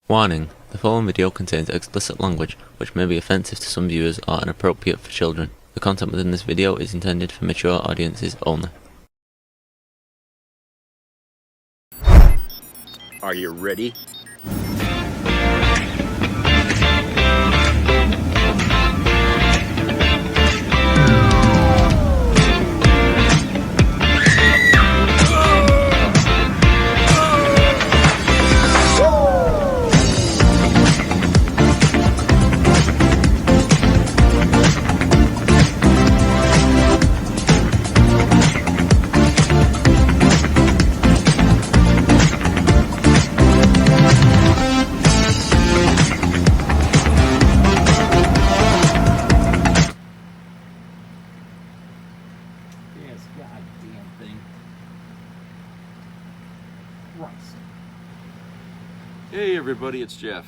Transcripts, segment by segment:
Warning: the following video contains explicit language which may be offensive to some viewers or inappropriate for children. The content within this video is intended for mature audiences only. Are you ready? Goddamn thing. Christ. Hey everybody, it's Jeff.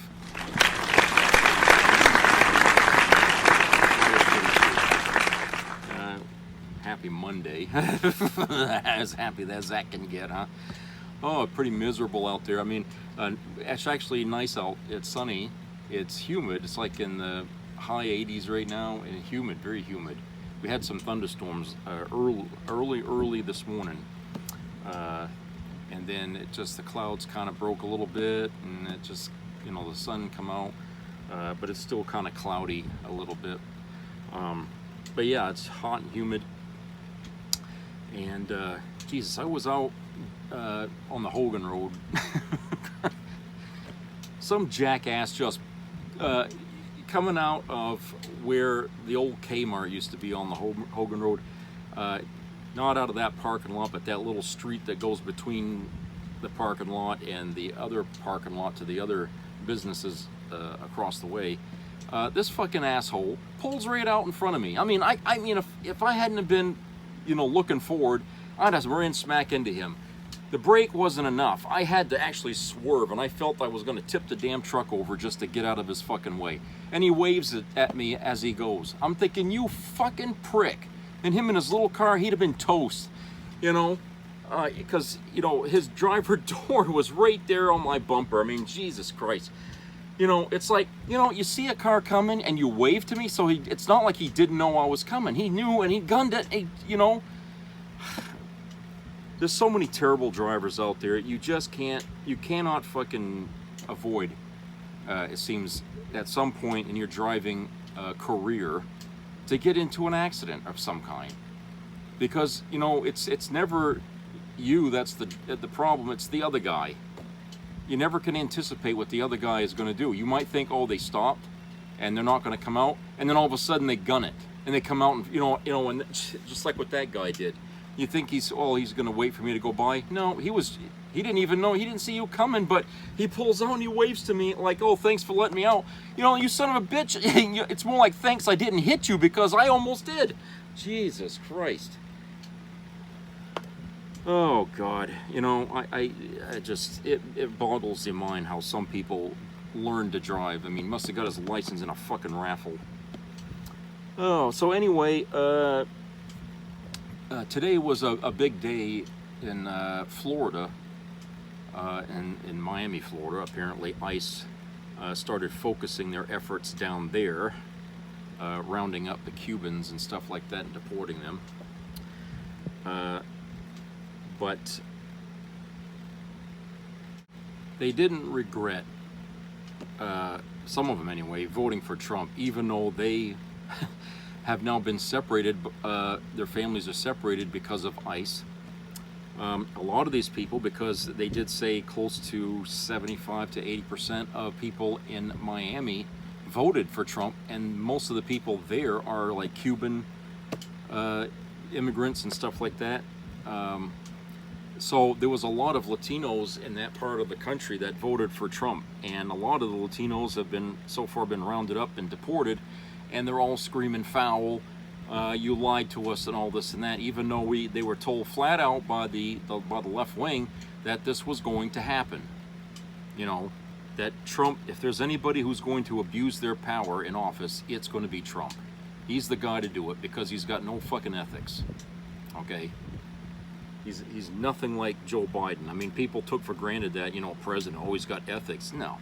Happy Monday. As happy as that can get, huh? Oh, pretty miserable out there. I mean, it's actually nice out. It's sunny. It's humid. It's like in the high 80s right now, and humid, very humid. We had some thunderstorms early this morning, and then it just, the clouds kind of broke a little bit, and it just, you know, the sun come out, but it's still kind of cloudy a little bit. But yeah, it's hot and humid, and Jesus, I was out on the Hogan Road. Some jackass just coming out of where the old Kmart used to be on the Hogan Road, not out of that parking lot, but that little street that goes between the parking lot and the other parking lot to the other businesses across the way. This fucking asshole pulls right out in front of me. I mean, I mean, if I hadn't have been, you know, looking forward, I'd have ran smack into him. The brake wasn't enough. I had to actually swerve, and I felt I was going to tip the damn truck over just to get out of his fucking way. And he waves it at me as he goes. I'm thinking, you fucking prick. And him in his little car, he'd have been toast, you know, because, you know, his driver door was right there on my bumper. I mean, Jesus Christ. You know, it's like, you know, you see a car coming and you wave to me, so it's not like he didn't know I was coming. He knew, and he gunned it, you know. There's so many terrible drivers out there. You just can't, you cannot fucking avoid, it seems, at some point in your driving career, to get into an accident of some kind. Because, you know, it's never you that's the problem, it's the other guy. You never can anticipate what the other guy is going to do. You might think, oh, they stopped and they're not going to come out, and then all of a sudden they gun it and they come out, and you know, and just like what that guy did. You think he's going to wait for me to go by? No, he didn't even know, he didn't see you coming, but he pulls out and he waves to me like, oh, thanks for letting me out. You know, you son of a bitch. It's more like, thanks I didn't hit you, because I almost did. Jesus Christ. Oh God, you know, I just, it boggles your mind how some people learn to drive. I mean, must have got his license in a fucking raffle. Oh, so anyway, today was a big day in Florida, in Miami, Florida. Apparently ICE started focusing their efforts down there, rounding up the Cubans and stuff like that and deporting them. But they didn't regret, some of them anyway, voting for Trump, even though they have now been separated, their families are separated because of ICE. A lot of these people, because they did say close to 75 to 80% of people in Miami voted for Trump, and most of the people there are like Cuban immigrants and stuff like that. So there was a lot of Latinos in that part of the country that voted for Trump, and a lot of the Latinos have been so far been rounded up and deported, and they're all screaming foul, you lied to us and all this and that, even though they were told flat out by the left wing that this was going to happen. You know, that Trump, if there's anybody who's going to abuse their power in office, it's going to be Trump. He's the guy to do it because he's got no fucking ethics. Okay? He's nothing like Joe Biden. I mean, people took for granted that, you know, president always got ethics. No.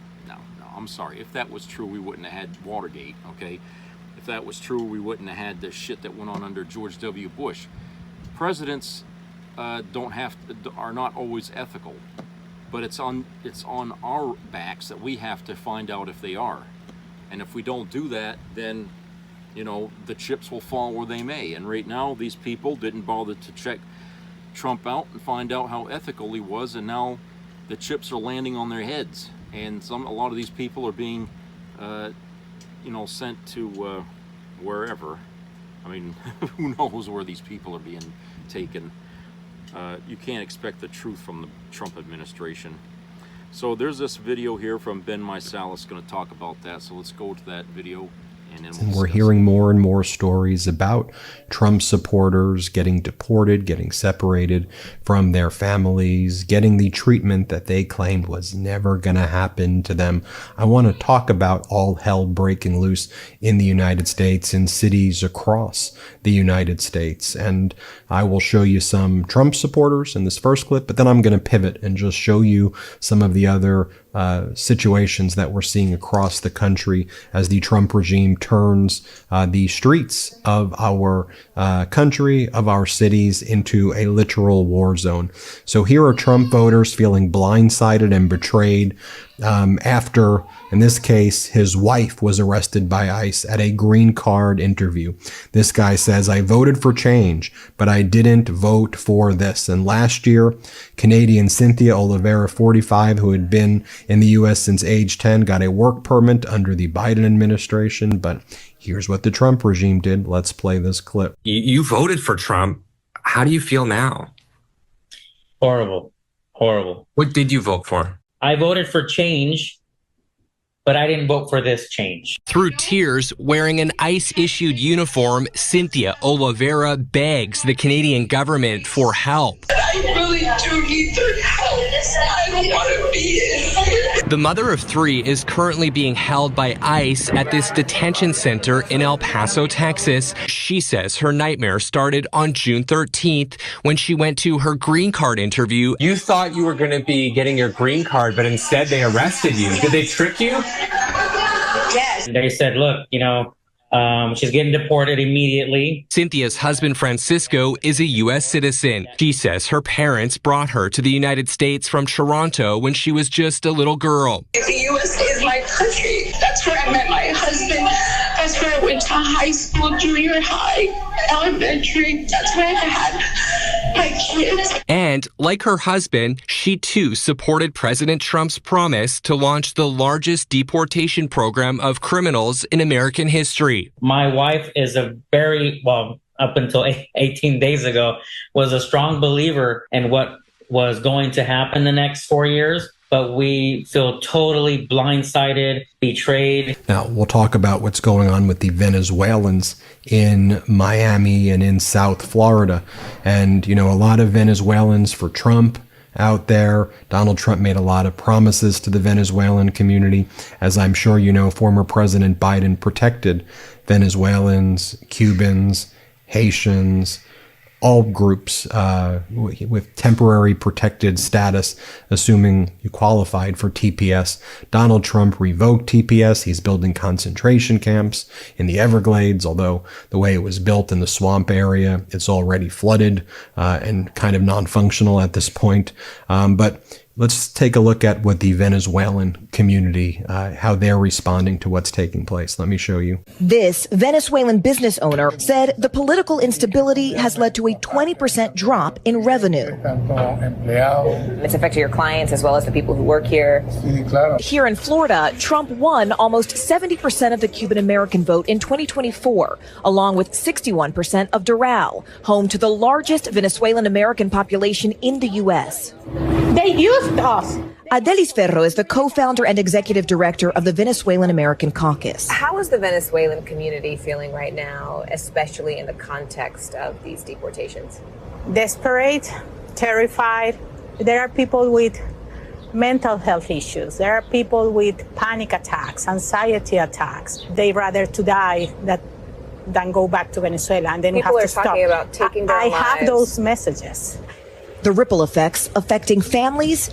I'm sorry. If that was true, we wouldn't have had Watergate, okay? If that was true, we wouldn't have had the shit that went on under George W. Bush. Presidents are not always ethical, but it's on our backs that we have to find out if they are. And if we don't do that, then, you know, the chips will fall where they may. And right now, these people didn't bother to check Trump out and find out how ethical he was, and now the chips are landing on their heads. And a lot of these people are being, you know, sent to wherever. I mean, who knows where these people are being taken. You can't expect the truth from the Trump administration. So there's this video here from Ben Meiselas going to talk about that. So let's go to that video. And we're hearing more and more stories about Trump supporters getting deported, getting separated from their families, getting the treatment that they claimed was never going to happen to them. I want to talk about all hell breaking loose in the United States, in cities across the United States. And I will show you some Trump supporters in this first clip, but then I'm going to pivot and just show you some of the other situations that we're seeing across the country as the Trump regime turns the streets of our country, of our cities, into a literal war zone. So here are Trump voters feeling blindsided and betrayed after, in this case, his wife was arrested by ICE at a green card interview. This guy says, "I voted for change, but I didn't vote for this." And last year, Canadian Cynthia Oliveira, 45, who had been in the U.S. since age 10, got a work permit under the Biden administration. But here's what the Trump regime did. Let's play this clip. You voted for Trump. How do you feel now? Horrible. What did you vote for? I voted for change, but I didn't vote for this change. Through tears, wearing an ICE-issued uniform, Cynthia Oliveira begs the Canadian government for help. I really do need their help. I don't want to be in here. The mother of 3 is currently being held by ICE at this detention center in El Paso, Texas. She says her nightmare started on June 13th when she went to her green card interview. You thought you were going to be getting your green card, but instead they arrested you. Did they trick you? Yes. They said, look, you know, she's getting deported immediately. Cynthia's husband, Francisco, is a U.S. citizen. She says her parents brought her to the United States from Toronto when she was just a little girl. The U.S. is my country. That's where I met my husband. That's where I went to high school, junior high, elementary. That's where I had my kids. And like her husband, she too supported President Trump's promise to launch the largest deportation program of criminals in American history. My wife is a very, well, up until 18 days ago, was a strong believer in what was going to happen the next 4 years. But we feel totally blindsided, betrayed. Now, we'll talk about what's going on with the Venezuelans in Miami and in South Florida. And, you know, a lot of Venezuelans for Trump out there. Donald Trump made a lot of promises to the Venezuelan community. As I'm sure you know, former President Biden protected Venezuelans, Cubans, Haitians, all groups with temporary protected status, assuming you qualified for TPS. Donald Trump revoked TPS. He's building concentration camps in the Everglades, although the way it was built in the swamp area, it's already flooded and kind of non-functional at this point. But let's take a look at what the Venezuelan community, how they're responding to what's taking place. Let me show you. This Venezuelan business owner said the political instability has led to a 20% drop in revenue. It's affected your clients as well as the people who work here. Here in Florida, Trump won almost 70% of the Cuban American vote in 2024, along with 61% of Doral, home to the largest Venezuelan American population in the U.S. They used us. Adelis Ferro is the co-founder and executive director of the Venezuelan American Caucus. How is the Venezuelan community feeling right now, especially in the context of these deportations? Desperate, terrified. There are people with mental health issues. There are people with panic attacks, anxiety attacks. They rather to die than go back to Venezuela, and then people you have are to stop. Talking about taking their lives. I have those messages. The ripple effects affecting families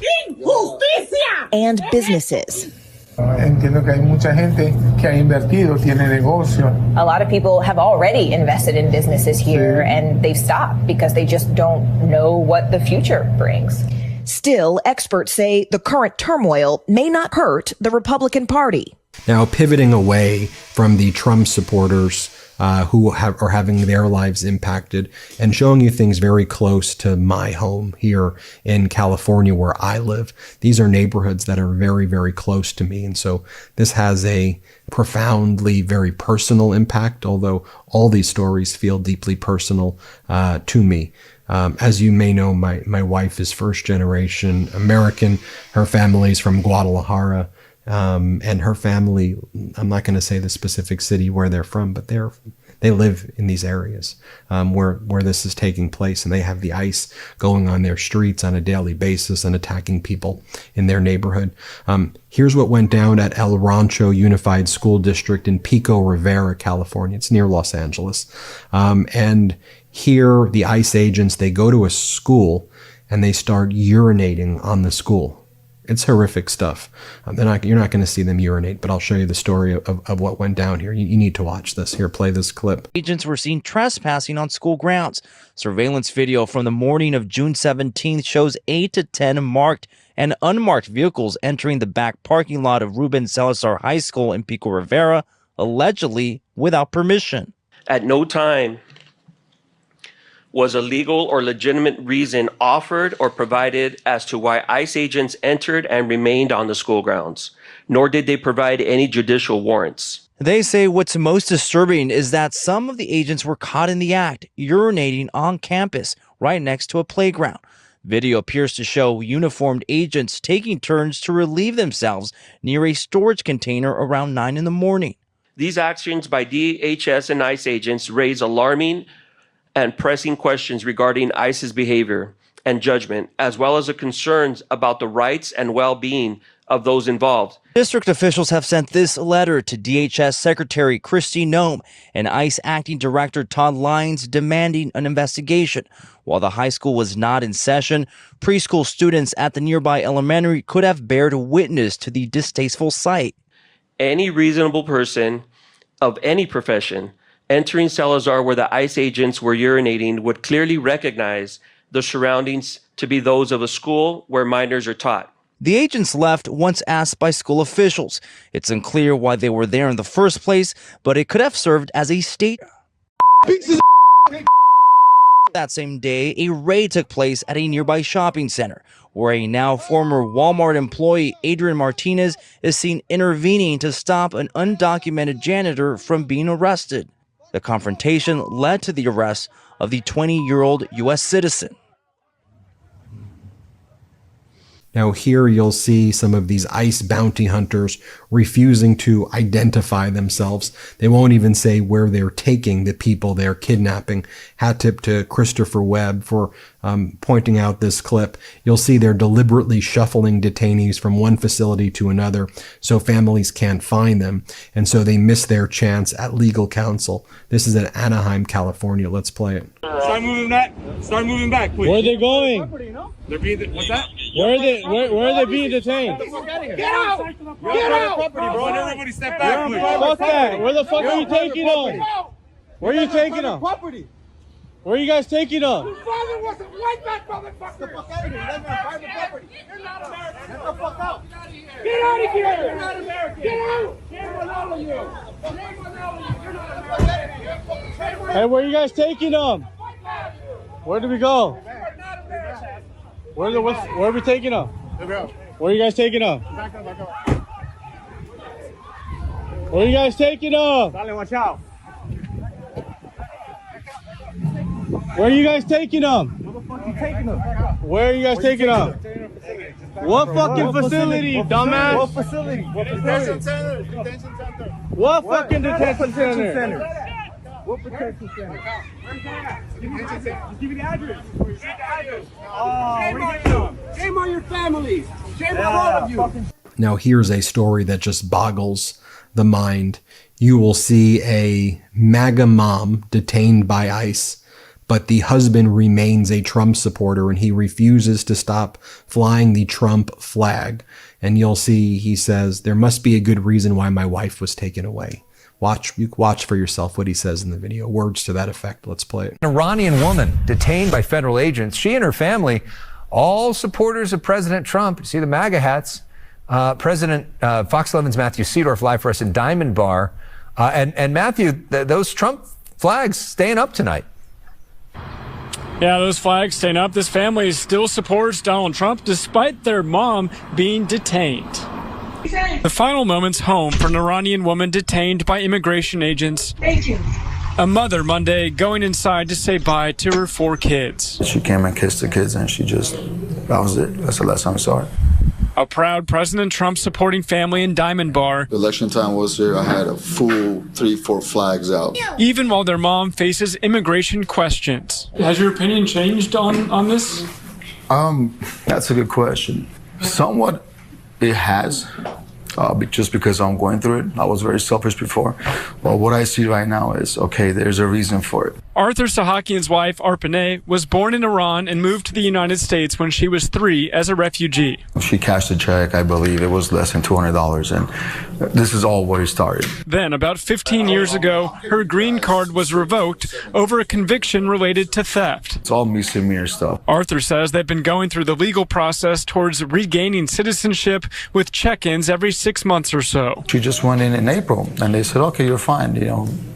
and businesses. Entiendo que hay mucha gente que ha invertido, tiene negocio. A lot of people have already invested in businesses here and they've stopped because they just don't know what the future brings. Still, experts say the current turmoil may not hurt the Republican Party. Now, pivoting away from the Trump supporters who are having their lives impacted and showing you things very close to my home here in California where I live. These are neighborhoods that are very, very close to me. And so this has a profoundly very personal impact, although all these stories feel deeply personal to me. As you may know, my wife is first generation American. Her family's from Guadalajara. And her family, I'm not going to say the specific city where they're from, but they live in these areas where this is taking place, and they have the ICE going on their streets on a daily basis and attacking people in their neighborhood. Here's what went down at El Rancho Unified School District in Pico Rivera, California. It's near Los Angeles. And here, the ICE agents, they go to a school and they start urinating on the school. It's horrific stuff. You're not going to see them urinate, but I'll show you the story of what went down here. You need to watch this. Here, play this clip. Agents were seen trespassing on school grounds. Surveillance video from the morning of June 17th shows 8 to 10 marked and unmarked vehicles entering the back parking lot of Ruben Salazar High School in Pico Rivera, allegedly without permission. At no time was a legal or legitimate reason offered or provided as to why ICE agents entered and remained on the school grounds, nor did they provide any judicial warrants. They say what's most disturbing is that some of the agents were caught in the act, urinating on campus right next to a playground. Video appears to show uniformed agents taking turns to relieve themselves near a storage container around 9 in the morning. These actions by DHS and ICE agents raise alarming and pressing questions regarding ICE's behavior and judgment, as well as the concerns about the rights and well-being of those involved. District officials have sent this letter to DHS Secretary Kristi Noem and ICE Acting Director Todd Lyons demanding an investigation. While the high school was not in session, preschool students at the nearby elementary could have bared witness to the distasteful sight. Any reasonable person of any profession entering Salazar where the ICE agents were urinating would clearly recognize the surroundings to be those of a school where minors are taught. The agents left once asked by school officials. It's unclear why they were there in the first place, but it could have served as a state. That same day, a raid took place at a nearby shopping center, where a now former Walmart employee, Adrian Martinez, is seen intervening to stop an undocumented janitor from being arrested. The confrontation led to the arrest of the 20-year-old U.S. citizen. Now here you'll see some of these ICE bounty hunters refusing to identify themselves. They won't even say where they're taking the people they're kidnapping. Hat tip to Christopher Webb for pointing out this clip. You'll see they're deliberately shuffling detainees from one facility to another so families can't find them. And so they miss their chance at legal counsel. This is in Anaheim, California. Let's play it. Start moving back. Start moving back, please. Where are they going? They're being, what's that? Where are they being detained? Get out! Get out! Property, bro. And everybody step back, please. Fuck that. Where the fuck are you taking them? Where are you taking them? Where are you guys taking them? Your father was a white man, motherfucker. Get the fuck out of here. That's my private property. You're not American. Get the fuck out. Get out of here. You're not American. Get out. Shame on all of you. Shame on all of you. You're not American. Hey, where are you guys taking them? Where do we go? Where are we taking them? Where are you guys taking them? Where are you guys taking them? Watch out. Where are you guys taking them? Where are you guys taking them? What fucking facility, dumbass? What facility? Detention center. Detention center. What fucking detention center? What protection center? Where's that? Give me the address. Oh, shame on your families. Shame on all of you. Now here's a story that just boggles the mind. You will see a MAGA mom detained by ICE but the husband remains a Trump supporter and he refuses to stop flying the Trump flag. And you'll see he says, there must be a good reason why my wife was taken away. Watch for yourself what he says in the video. Words to that effect. Let's play it. An Iranian woman detained by federal agents. She and her family, all supporters of President Trump. You see the MAGA hats. President Fox 11's Matthew Seedorf live for us in Diamond Bar. And Matthew, those Trump flags staying up tonight. Yeah, those flags staying up. This family still supports Donald Trump despite their mom being detained. The final moments home for an Iranian woman detained by immigration agents. Thank you. A mother Monday going inside to say bye to her 4 kids. She came and kissed the kids and that was it. That's the last time I saw her. A proud President Trump supporting family in Diamond Bar. Election time was here. I had a full 3-4 flags out. Even while their mom faces immigration questions. Has your opinion changed on this? That's a good question. Somewhat it has. Just because I'm going through it. I was very selfish before. Well, what I see right now is, okay, there's a reason for it. Arthur Sahakian's wife, Arpaneh, was born in Iran and moved to the United States when she was 3 as a refugee. She cashed a check, I believe it was less than $200, and this is all where it started. Then, about 15 years ago, her green card was revoked over a conviction related to theft. It's all misdemeanor stuff. Arthur says they've been going through the legal process towards regaining citizenship with check-ins every 6 months or so. She just went in April, and they said, okay, you're fine,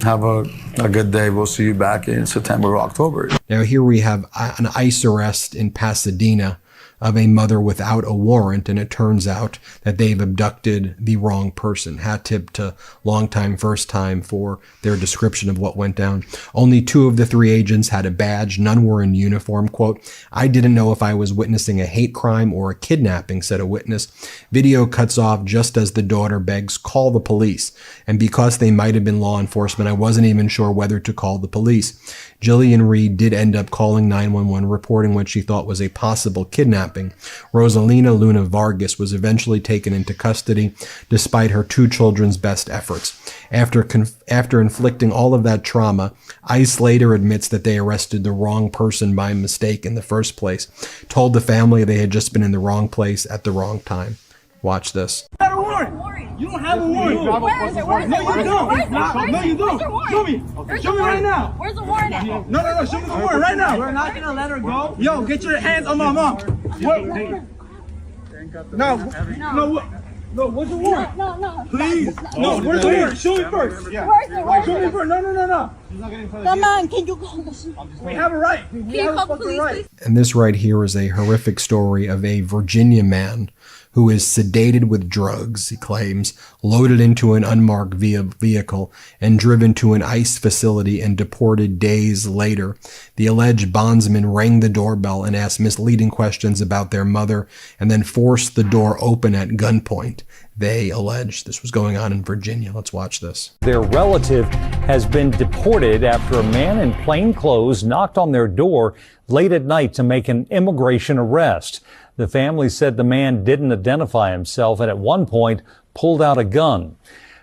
have a good day, we'll see you back in September or October. Now here we have an ICE arrest in Pasadena of a mother without a warrant, and it turns out that they've abducted the wrong person. Hat tip to long time, first time for their description of what went down. Only 2 of the 3 agents had a badge. None were in uniform. Quote, I didn't know if I was witnessing a hate crime or a kidnapping, said a witness. Video cuts off just as the daughter begs, call the police. And because they might have been law enforcement, I wasn't even sure whether to call the police. Jillian Reed did end up calling 911, reporting what she thought was a possible kidnapping. Rosalina Luna Vargas was eventually taken into custody despite her 2 children's best efforts. After inflicting all of that trauma, ICE later admits that they arrested the wrong person by mistake in the first place, told the family they had just been in the wrong place at the wrong time. Watch this. You have a warrant. You don't have a warrant. Where is it? Where is it? No, you don't. No, you don't. Show me. Show me right now. Where's the warrant at? No. Show me the warrant right now. We're not gonna let her go. Yo, get your hands on my mom. No, where's the warrant? No. Please. No, where's the warrant? Show me first. Yeah. Where's the warrant? Show me first. No. Come on, can you call the We have a right. Can you call the police? And this right here is a horrific story of a Virginia man who is sedated with drugs, he claims, loaded into an unmarked vehicle, and driven to an ICE facility and deported days later. The alleged bondsman rang the doorbell and asked misleading questions about their mother, and then forced the door open at gunpoint. They allege this was going on in Virginia. Let's watch this. Their relative has been deported after a man in plain clothes knocked on their door late at night to make an immigration arrest. The family said the man didn't identify himself and at one point pulled out a gun.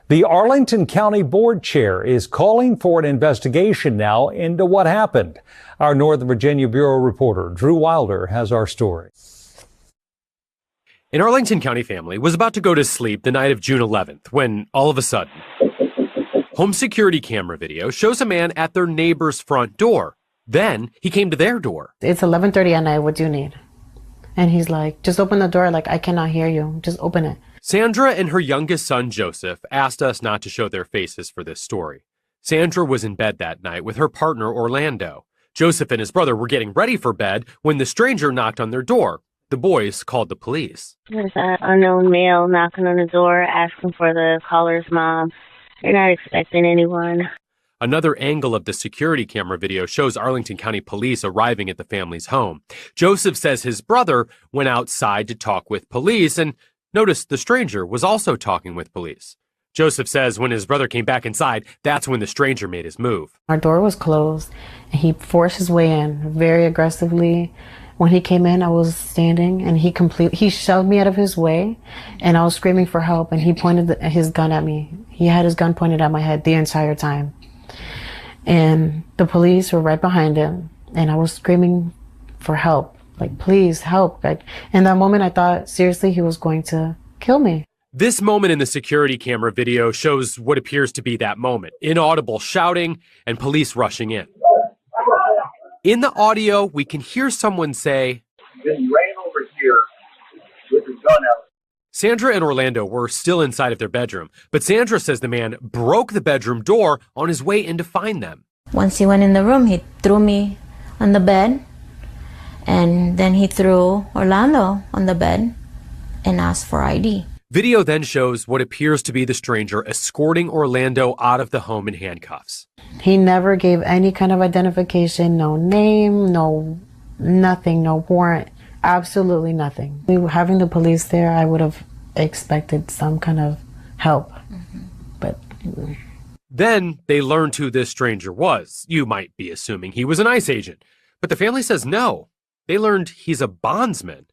The Arlington County Board Chair is calling for an investigation now into what happened. Our Northern Virginia Bureau reporter Drew Wilder has our story. An Arlington County family was about to go to sleep the night of June 11th when, all of a sudden, home security camera video shows a man at their neighbor's front door. Then he came to their door. It's 11:30 at night. What do you need? And he's like, just open the door. Like, I cannot hear you. Just open it. Sandra and her youngest son, Joseph, asked us not to show their faces for this story. Sandra was in bed that night with her partner, Orlando. Joseph and his brother were getting ready for bed when the stranger knocked on their door. The boys called the police. There's an unknown male knocking on the door asking for the caller's mom. They're not expecting anyone. Another angle of the security camera video shows Arlington County Police arriving at the family's home. Joseph says his brother went outside to talk with police and noticed the stranger was also talking with police. Joseph says when his brother came back inside, that's when the stranger made his move. Our door was closed and he forced his way in very aggressively. When he came in, I was standing and he shoved me out of his way and I was screaming for help and he pointed his gun at me. He had his gun pointed at my head the entire time. And the police were right behind him and I was screaming for help, like, please help. Like, in that moment, I thought, seriously, he was going to kill me. This moment in the security camera video shows what appears to be that moment. Inaudible shouting and police rushing in. In the audio, we can hear someone say, Then he ran over here with his gun out. Sandra and Orlando were still inside of their bedroom, but Sandra says the man broke the bedroom door on his way in to find them. Once he went in the room, he threw me on the bed, and then he threw Orlando on the bed and asked for ID. Video then shows what appears to be the stranger escorting Orlando out of the home in handcuffs. He never gave any kind of identification, no name, no nothing, no warrant, absolutely nothing. Having the police there, I would have expected some kind of help, but... Then they learned who this stranger was. You might be assuming he was an ICE agent, but the family says no. They learned he's a bondsman.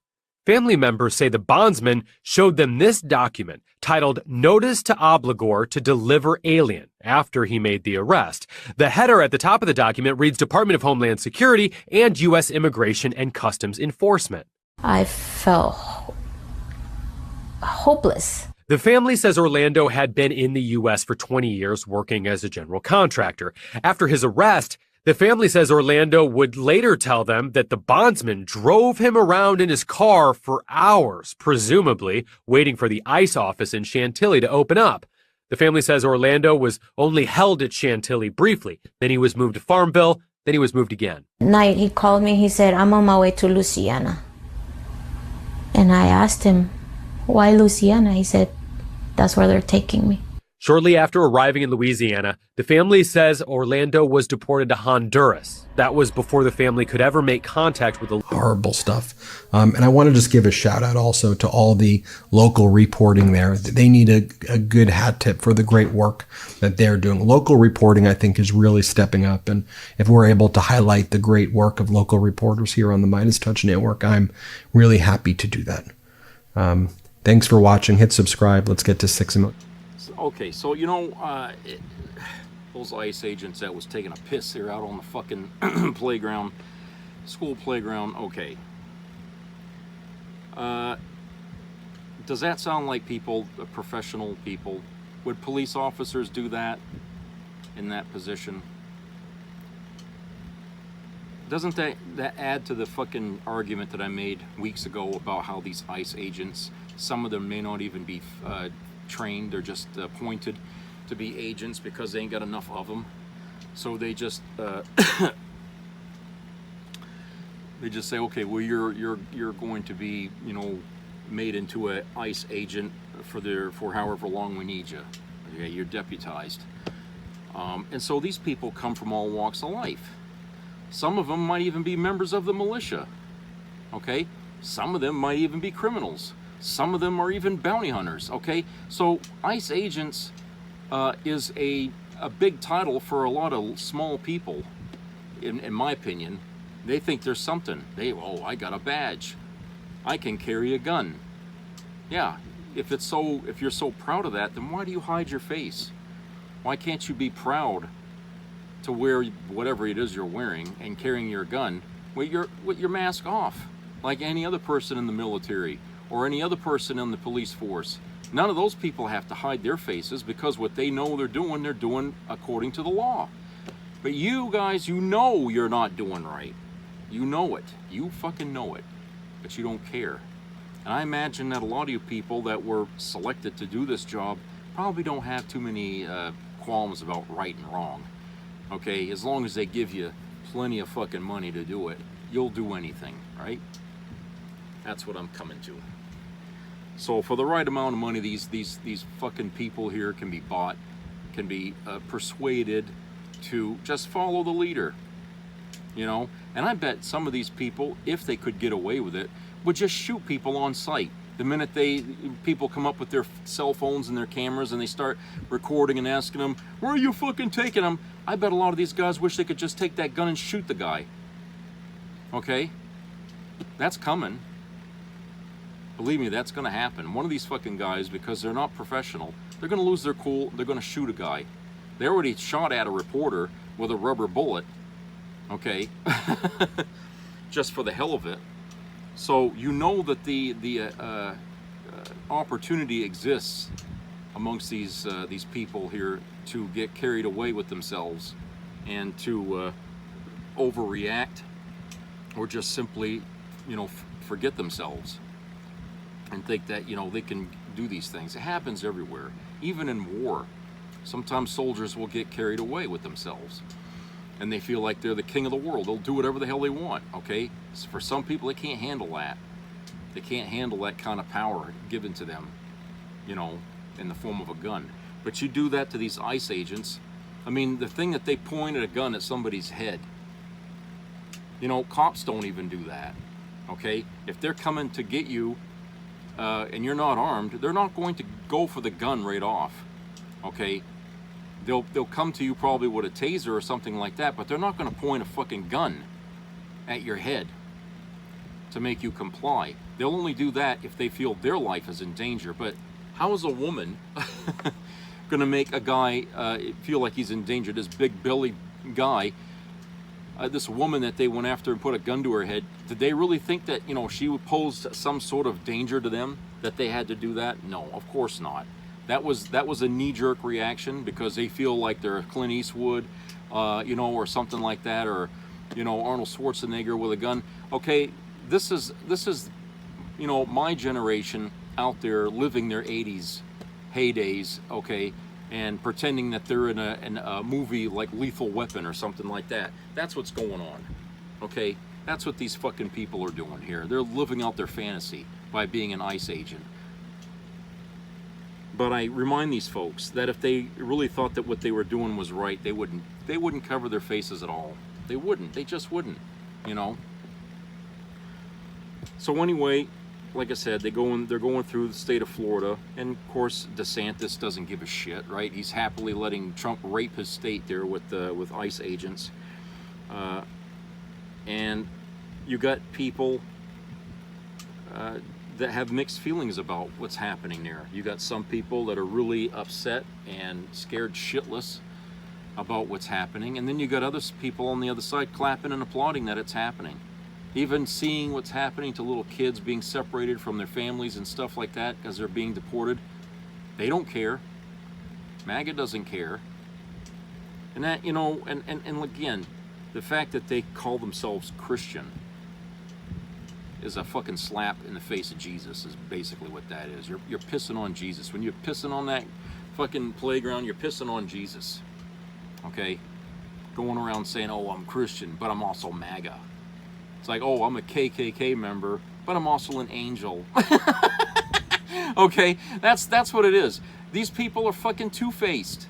Family members say the bondsman showed them this document titled Notice to Obligor to Deliver Alien after he made the arrest. The header at the top of the document reads Department of Homeland Security and U.S. Immigration and Customs Enforcement. I felt hopeless. The family says Orlando had been in the U.S. for 20 years working as a general contractor. After his arrest, the family says Orlando would later tell them that the bondsman drove him around in his car for hours, presumably waiting for the ICE office in Chantilly to open up. The family says Orlando was only held at Chantilly briefly. Then he was moved to Farmville. Then he was moved again. Night, he called me. He said, I'm on my way to Louisiana. And I asked him, why Louisiana? He said, that's where they're taking me. Shortly after arriving in Louisiana, the family says Orlando was deported to Honduras. That was before the family could ever make contact with the... Horrible stuff. And I want to just give a shout out also to all the local reporting there. They need a good hat tip for the great work that they're doing. Local reporting, I think, is really stepping up. And if we're able to highlight the great work of local reporters here on the Midas Touch Network, I'm really happy to do that. Thanks for watching. Hit subscribe. Let's get to 6 million. Okay, so you know, those ICE agents that was taking a piss here out on the fucking playground, school playground, okay. Does that sound like people, professional people? Would police officers do that in that position? Doesn't that add to the fucking argument that I made weeks ago about how these ICE agents, some of them may not even be trained, they're just appointed to be agents because they ain't got enough of them, so they just say, okay, well you're going to be, you know, made into a ICE agent for however long we need you. Okay, you're deputized, and so these people come from all walks of life. Some of them might even be members of the militia. Okay, some of them might even be criminals. Some of them are even bounty hunters, okay? So ICE agents is a big title for a lot of small people, in my opinion. They think there's something. Oh, I got a badge. I can carry a gun. Yeah, if you're so proud of that, then why do you hide your face? Why can't you be proud to wear whatever it is you're wearing and carrying your gun with your mask off, like any other person in the military or any other person in the police force? None of those people have to hide their faces because what they know they're doing according to the law. But you guys, you know you're not doing right. You know it. You fucking know it. But you don't care. And I imagine that a lot of you people that were selected to do this job probably don't have too many qualms about right and wrong. Okay, as long as they give you plenty of fucking money to do it, you'll do anything, right? That's what I'm coming to. So for the right amount of money, these fucking people here can be bought, can be persuaded to just follow the leader, you know? And I bet some of these people, if they could get away with it, would just shoot people on sight. The minute people come up with their cell phones and their cameras and they start recording and asking them, where are you fucking taking them? I bet a lot of these guys wish they could just take that gun and shoot the guy. Okay? That's coming. Believe me, that's going to happen. One of these fucking guys, because they're not professional, they're going to lose their cool, they're going to shoot a guy. They already shot at a reporter with a rubber bullet, okay, just for the hell of it. So you know that the opportunity exists amongst these people here to get carried away with themselves and to overreact, or just simply, you know, forget themselves and think that, you know, they can do these things. It happens everywhere, even in war. Sometimes soldiers will get carried away with themselves and they feel like they're the king of the world. They'll do whatever the hell they want, okay? So for some people, they can't handle that. They can't handle that kind of power given to them, you know, in the form of a gun. But you do that to these ICE agents. I mean, the thing that they point at a gun at somebody's head, you know, cops don't even do that, okay? If they're coming to get you and you're not armed, they're not going to go for the gun right off, okay? They'll come to you probably with a taser or something like that, but they're not going to point a fucking gun at your head to make you comply. They'll only do that if they feel their life is in danger. But how is a woman going to make a guy feel like he's in danger? This big belly guy, this woman that they went after and put a gun to her head, did they really think that, you know, she would pose some sort of danger to them, that they had to do that? No, of course not. That was a knee-jerk reaction because they feel like they're Clint Eastwood, you know, or something like that, or, you know, Arnold Schwarzenegger with a gun. Okay, this is, you know, my generation out there living their 80s heydays, okay, and pretending that they're in a movie like Lethal Weapon or something like that. That's what's going on, okay? That's what these fucking people are doing here. They're living out their fantasy by being an ICE agent. But I remind these folks that if they really thought that what they were doing was right, they wouldn't cover their faces at all. They wouldn't. They just wouldn't, you know. So anyway, like I said, they're going through the state of Florida, and of course DeSantis doesn't give a shit, right? He's happily letting Trump rape his state there with ICE agents, and you got people that have mixed feelings about what's happening there. You got some people that are really upset and scared shitless about what's happening, and then you got other people on the other side clapping and applauding that it's happening. Even seeing what's happening to little kids being separated from their families and stuff like that because they're being deported. They don't care. MAGA doesn't care. And that, you know, and again, the fact that they call themselves Christian is a fucking slap in the face of Jesus, is basically what that is. You're pissing on Jesus. When you're pissing on that fucking playground, you're pissing on Jesus. Okay? Going around saying, oh, I'm Christian, but I'm also MAGA. It's like, oh, I'm a KKK member, but I'm also an angel. Okay? That's what it is. These people are fucking two-faced.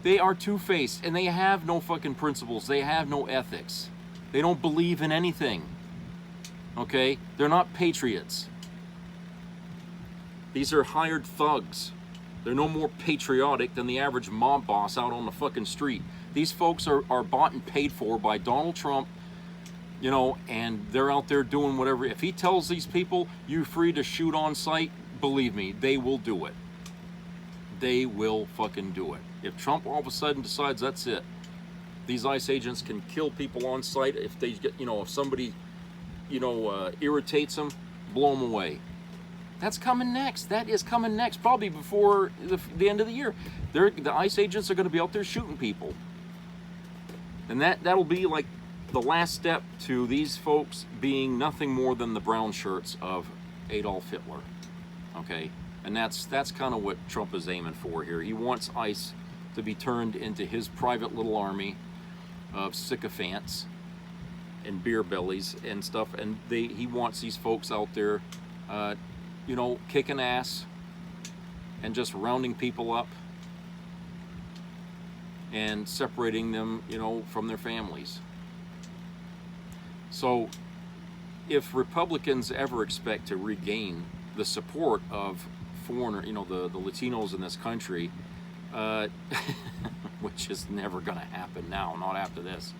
They are two-faced, and they have no fucking principles. They have no ethics. They don't believe in anything. Okay? They're not patriots. These are hired thugs. They're no more patriotic than the average mob boss out on the fucking street. These folks are bought and paid for by Donald Trump, you know, and they're out there doing whatever. If he tells these people, you're free to shoot on sight, believe me, they will do it. They will fucking do it. If Trump all of a sudden decides that's it, these ICE agents can kill people on sight. If they get, you know, if somebody, you know, irritates them, blow them away. That's coming next. That is coming next, probably before the end of the year. The ICE agents are going to be out there shooting people. And that'll be like the last step to these folks being nothing more than the brown shirts of Adolf Hitler. Okay? And that's kind of what Trump is aiming for here. He wants ICE to be turned into his private little army of sycophants and beer bellies and stuff. And he wants these folks out there, you know, kicking ass and just rounding people up and separating them, you know, from their families. So if Republicans ever expect to regain the support of foreigner, you know, the Latinos in this country, which is never going to happen now, not after this.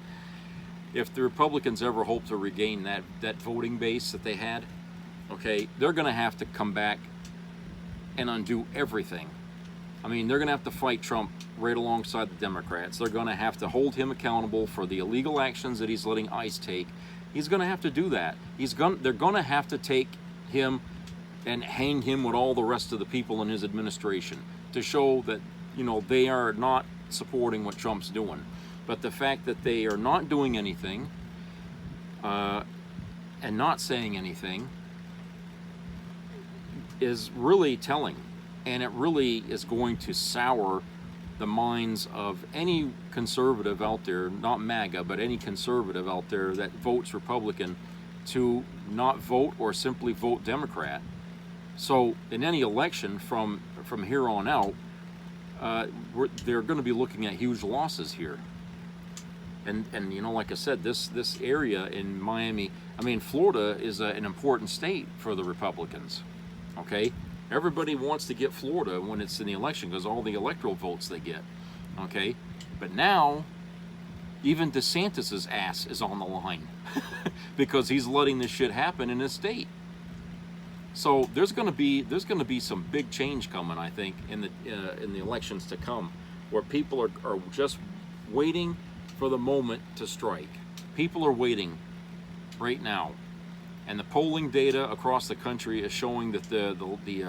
If the Republicans ever hope to regain that voting base that they had, okay, they're going to have to come back and undo everything I mean, they're going to have to fight Trump right alongside the Democrats. They're going to have to hold him accountable for the illegal actions that he's letting ICE take. He's going to have to do that. They're going to have to take him and hang him with all the rest of the people in his administration to show that, you know, they are not supporting what Trump's doing. But the fact that they are not doing anything and not saying anything is really telling. And it really is going to sour the minds of any conservative out there, not MAGA, but any conservative out there that votes Republican, to not vote or simply vote Democrat. So in any election from here on out, they're going to be looking at huge losses here. And you know, like I said, this area in Miami, I mean, Florida is an important state for the Republicans. Okay, everybody wants to get Florida when it's in the election because all the electoral votes they get. Okay, but now even DeSantis's ass is on the line because he's letting this shit happen in his state. So there's going to be some big change coming, I think, in the elections to come, where people are just waiting for the moment to strike. People are waiting right now, and the polling data across the country is showing that the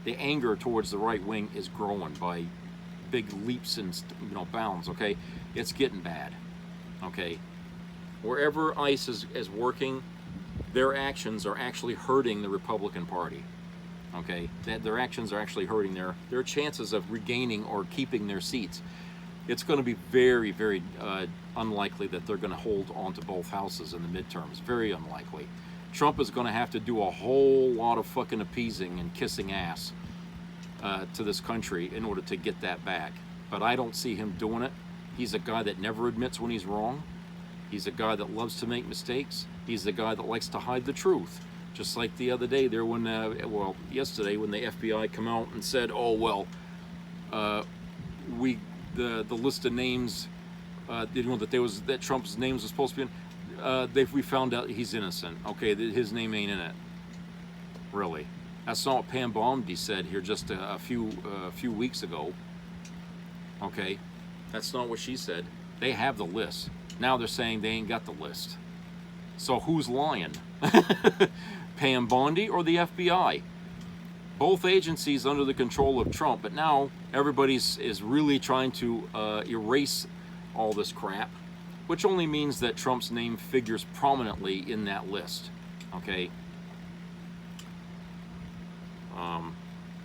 anger towards the right wing is growing by big leaps and bounds. Okay, it's getting bad. Okay, wherever ICE is working, their actions are actually hurting the Republican Party. Okay, their actions are actually hurting their chances of regaining or keeping their seats. It's going to be very, very unlikely that they're going to hold on to both houses in the midterms. Very unlikely. Trump is going to have to do a whole lot of fucking appeasing and kissing ass to this country in order to get that back. But I don't see him doing it. He's a guy that never admits when he's wrong. He's a guy that loves to make mistakes. He's the guy that likes to hide the truth. Just like the other day there when, yesterday when the FBI come out and said, oh, well, the list of names, that Trump's names was supposed to be in, we found out he's innocent. Okay, his name ain't in it. Really. That's not what Pam Bondi said here just a few weeks ago. Okay, that's not what she said. They have the list. Now they're saying they ain't got the list. So who's lying? Pam Bondi or the FBI? Both agencies under the control of Trump, but now everybody's is really trying to erase all this crap, which only means that Trump's name figures prominently in that list. Okay.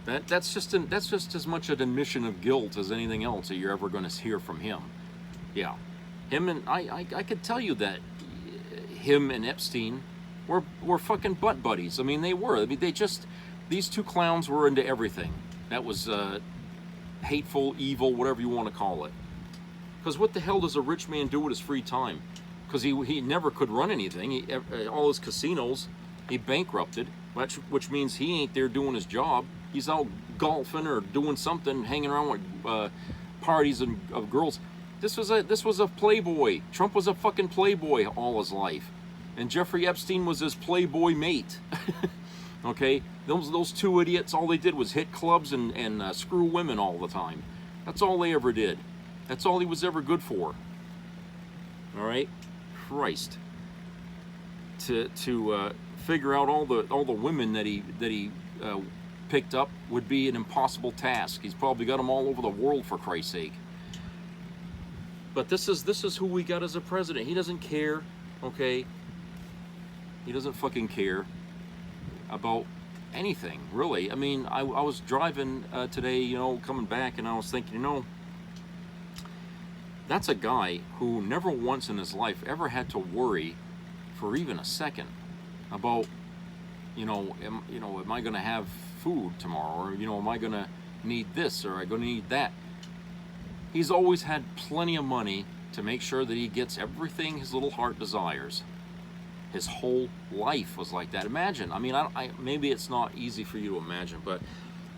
That's just as much an admission of guilt as anything else that you're ever going to hear from him. Yeah, him and I could tell you that him and Epstein were fucking butt buddies. I mean, they were. I mean, these two clowns were into everything. That was hateful, evil, whatever you want to call it. Because what the hell does a rich man do with his free time? Because he never could run anything. All his casinos, he bankrupted, which means he ain't there doing his job. He's out golfing or doing something, hanging around with parties of girls. This was a playboy. Trump was a fucking playboy all his life. And Jeffrey Epstein was his playboy mate. Okay? Those two idiots, all they did was hit clubs and screw women all the time. That's all they ever did. That's all he was ever good for. All right? Christ. To figure out all the women that he picked up would be an impossible task. He's probably got them all over the world, for Christ's sake. But this is who we got as a president. He doesn't care, okay? He doesn't fucking care about anything, really. I mean, I was driving today, coming back, and I was thinking, that's a guy who never once in his life ever had to worry for even a second about, am I going to have food tomorrow, or am I going to need this, or am I going to need that? He's always had plenty of money to make sure that he gets everything his little heart desires. His whole life was like that. Imagine. I mean, maybe it's not easy for you to imagine, but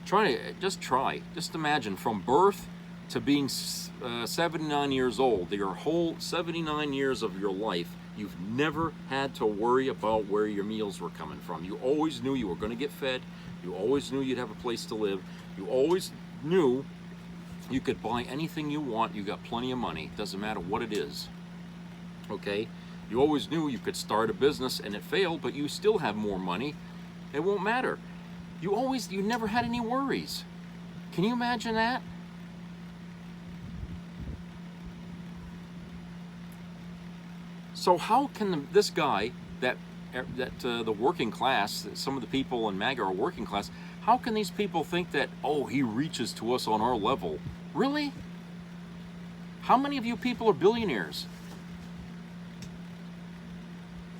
just imagine from birth to being 79 years old, your whole 79 years of your life, you've never had to worry about where your meals were coming from. You always knew you were going to get fed. You always knew you'd have a place to live. You always knew you could buy anything you want. You got plenty of money. Doesn't matter what it is. Okay? You always knew you could start a business and it failed, but you still have more money. It won't matter. You never had any worries. Can you imagine that? So how can this guy that the working class, some of the people in MAGA are working class, how can these people think that, oh, he reaches to us on our level? Really? How many of you people are billionaires?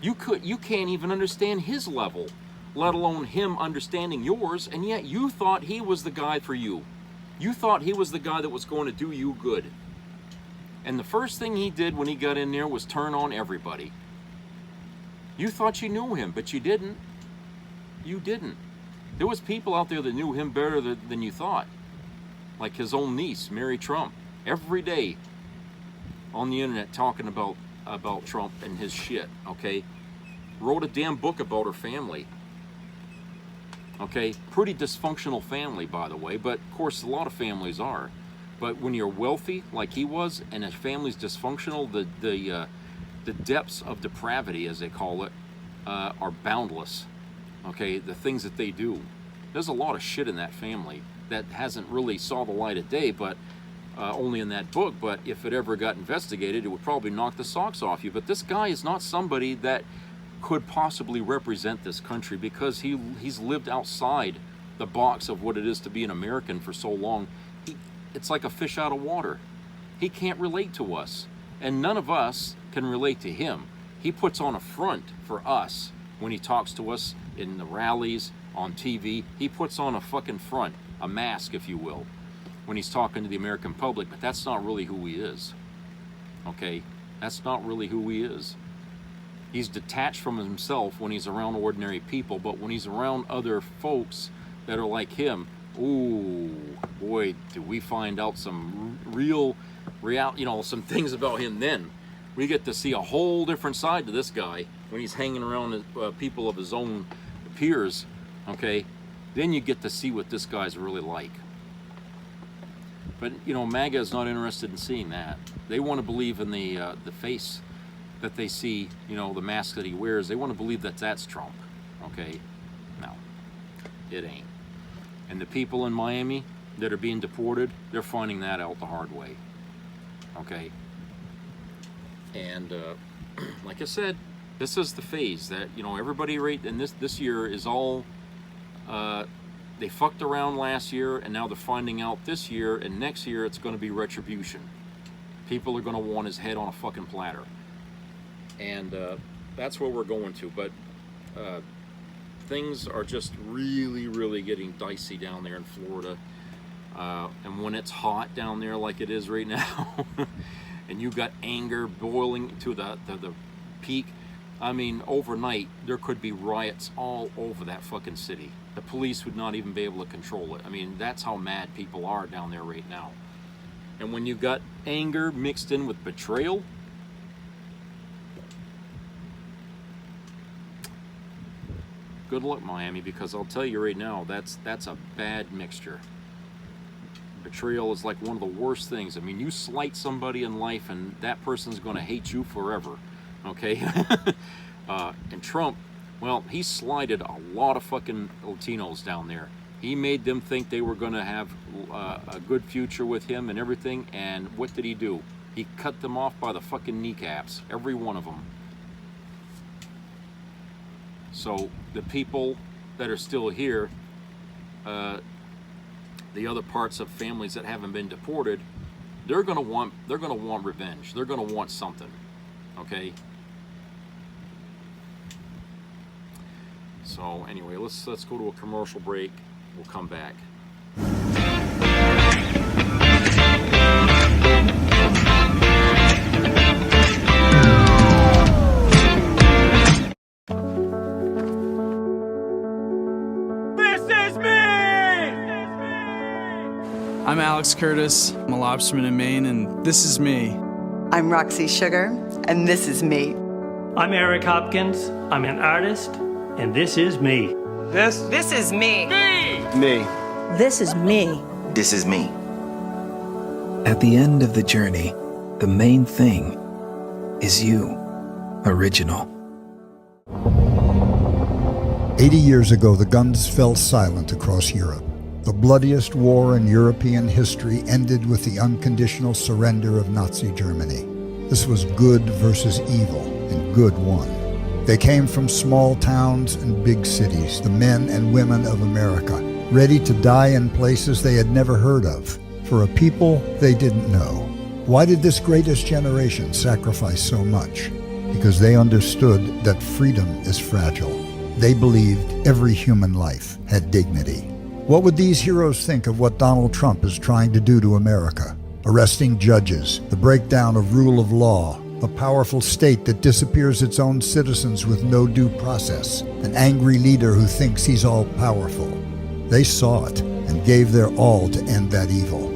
You can't even understand his level, let alone him understanding yours, and yet you thought he was the guy for you. You thought he was the guy that was going to do you good. And the first thing he did when he got in there was turn on everybody. You thought you knew him, but you didn't. You didn't. There was people out there that knew him better than you thought. Like his own niece, Mary Trump. Every day on the internet talking about Trump and his shit, okay? Wrote a damn book about her family. Okay? Pretty dysfunctional family, by the way, but of course a lot of families are. But when you're wealthy, like he was, and his family's dysfunctional, the depths of depravity, as they call it, are boundless. Okay, the things that they do. There's a lot of shit in that family that hasn't really saw the light of day, but only in that book. But if it ever got investigated, it would probably knock the socks off you. But this guy is not somebody that could possibly represent this country because he's lived outside the box of what it is to be an American for so long. It's like a fish out of water. He can't relate to us. And none of us can relate to him. He puts on a front for us when he talks to us in the rallies, on TV. He puts on a fucking front, a mask, if you will, when he's talking to the American public. But that's not really who he is. Okay? That's not really who he is. He's detached from himself when he's around ordinary people, but when he's around other folks that are like him, ooh, boy, do we find out some real, some things about him then. We get to see a whole different side to this guy when he's hanging around people of his own peers, okay? Then you get to see what this guy's really like. But, MAGA is not interested in seeing that. They want to believe in the face that they see, the mask that he wears. They want to believe that that's Trump, okay? No, it ain't. And the people in Miami that are being deported, they're finding that out the hard way. Okay? And like I said, this is the phase that, everybody in this year is all, they fucked around last year and now they're finding out this year, and next year it's going to be retribution. People are going to want his head on a fucking platter. And that's what we're going to. But things are just really, really getting dicey down there in Florida. And when it's hot down there like it is right now, and you got anger boiling to the peak, I mean, overnight, there could be riots all over that fucking city. The police would not even be able to control it. I mean, that's how mad people are down there right now. And when you got anger mixed in with betrayal, good luck, Miami, because I'll tell you right now, that's a bad mixture. Betrayal is like one of the worst things. I mean, you slight somebody in life and that person's going to hate you forever, okay? And Trump, well, he slighted a lot of fucking Latinos down there. He made them think they were going to have a good future with him and everything, and what did he do? He cut them off by the fucking kneecaps, every one of them. So the people that are still here, the other parts of families that haven't been deported, they're gonna want revenge. They're gonna want something, okay? So anyway, let's go to a commercial break. We'll come back. I'm Alex Curtis. I'm a lobsterman in Maine, and this is me. I'm Roxy Sugar, and this is me. I'm Eric Hopkins. I'm an artist, and this is me. This is me. Me. This is me. This is me. At the end of the journey, the main thing is you, original. 80 years ago, the guns fell silent across Europe. The bloodiest war in European history ended with the unconditional surrender of Nazi Germany. This was good versus evil, and good won. They came from small towns and big cities, the men and women of America, ready to die in places they had never heard of, for a people they didn't know. Why did this greatest generation sacrifice so much? Because they understood that freedom is fragile. They believed every human life had dignity. What would these heroes think of what Donald Trump is trying to do to America? Arresting judges, the breakdown of rule of law, a powerful state that disappears its own citizens with no due process, an angry leader who thinks he's all-powerful. They saw it and gave their all to end that evil.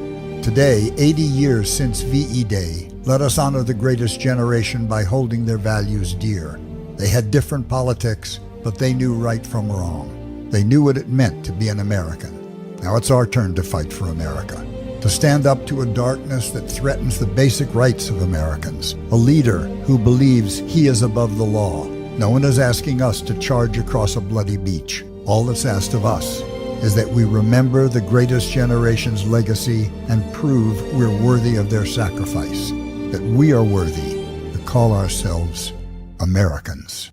Today, 80 years since VE Day, let us honor the greatest generation by holding their values dear. They had different politics, but they knew right from wrong. They knew what it meant to be an American. Now it's our turn to fight for America, to stand up to a darkness that threatens the basic rights of Americans, a leader who believes he is above the law. No one is asking us to charge across a bloody beach. All that's asked of us is that we remember the greatest generation's legacy and prove we're worthy of their sacrifice, that we are worthy to call ourselves Americans.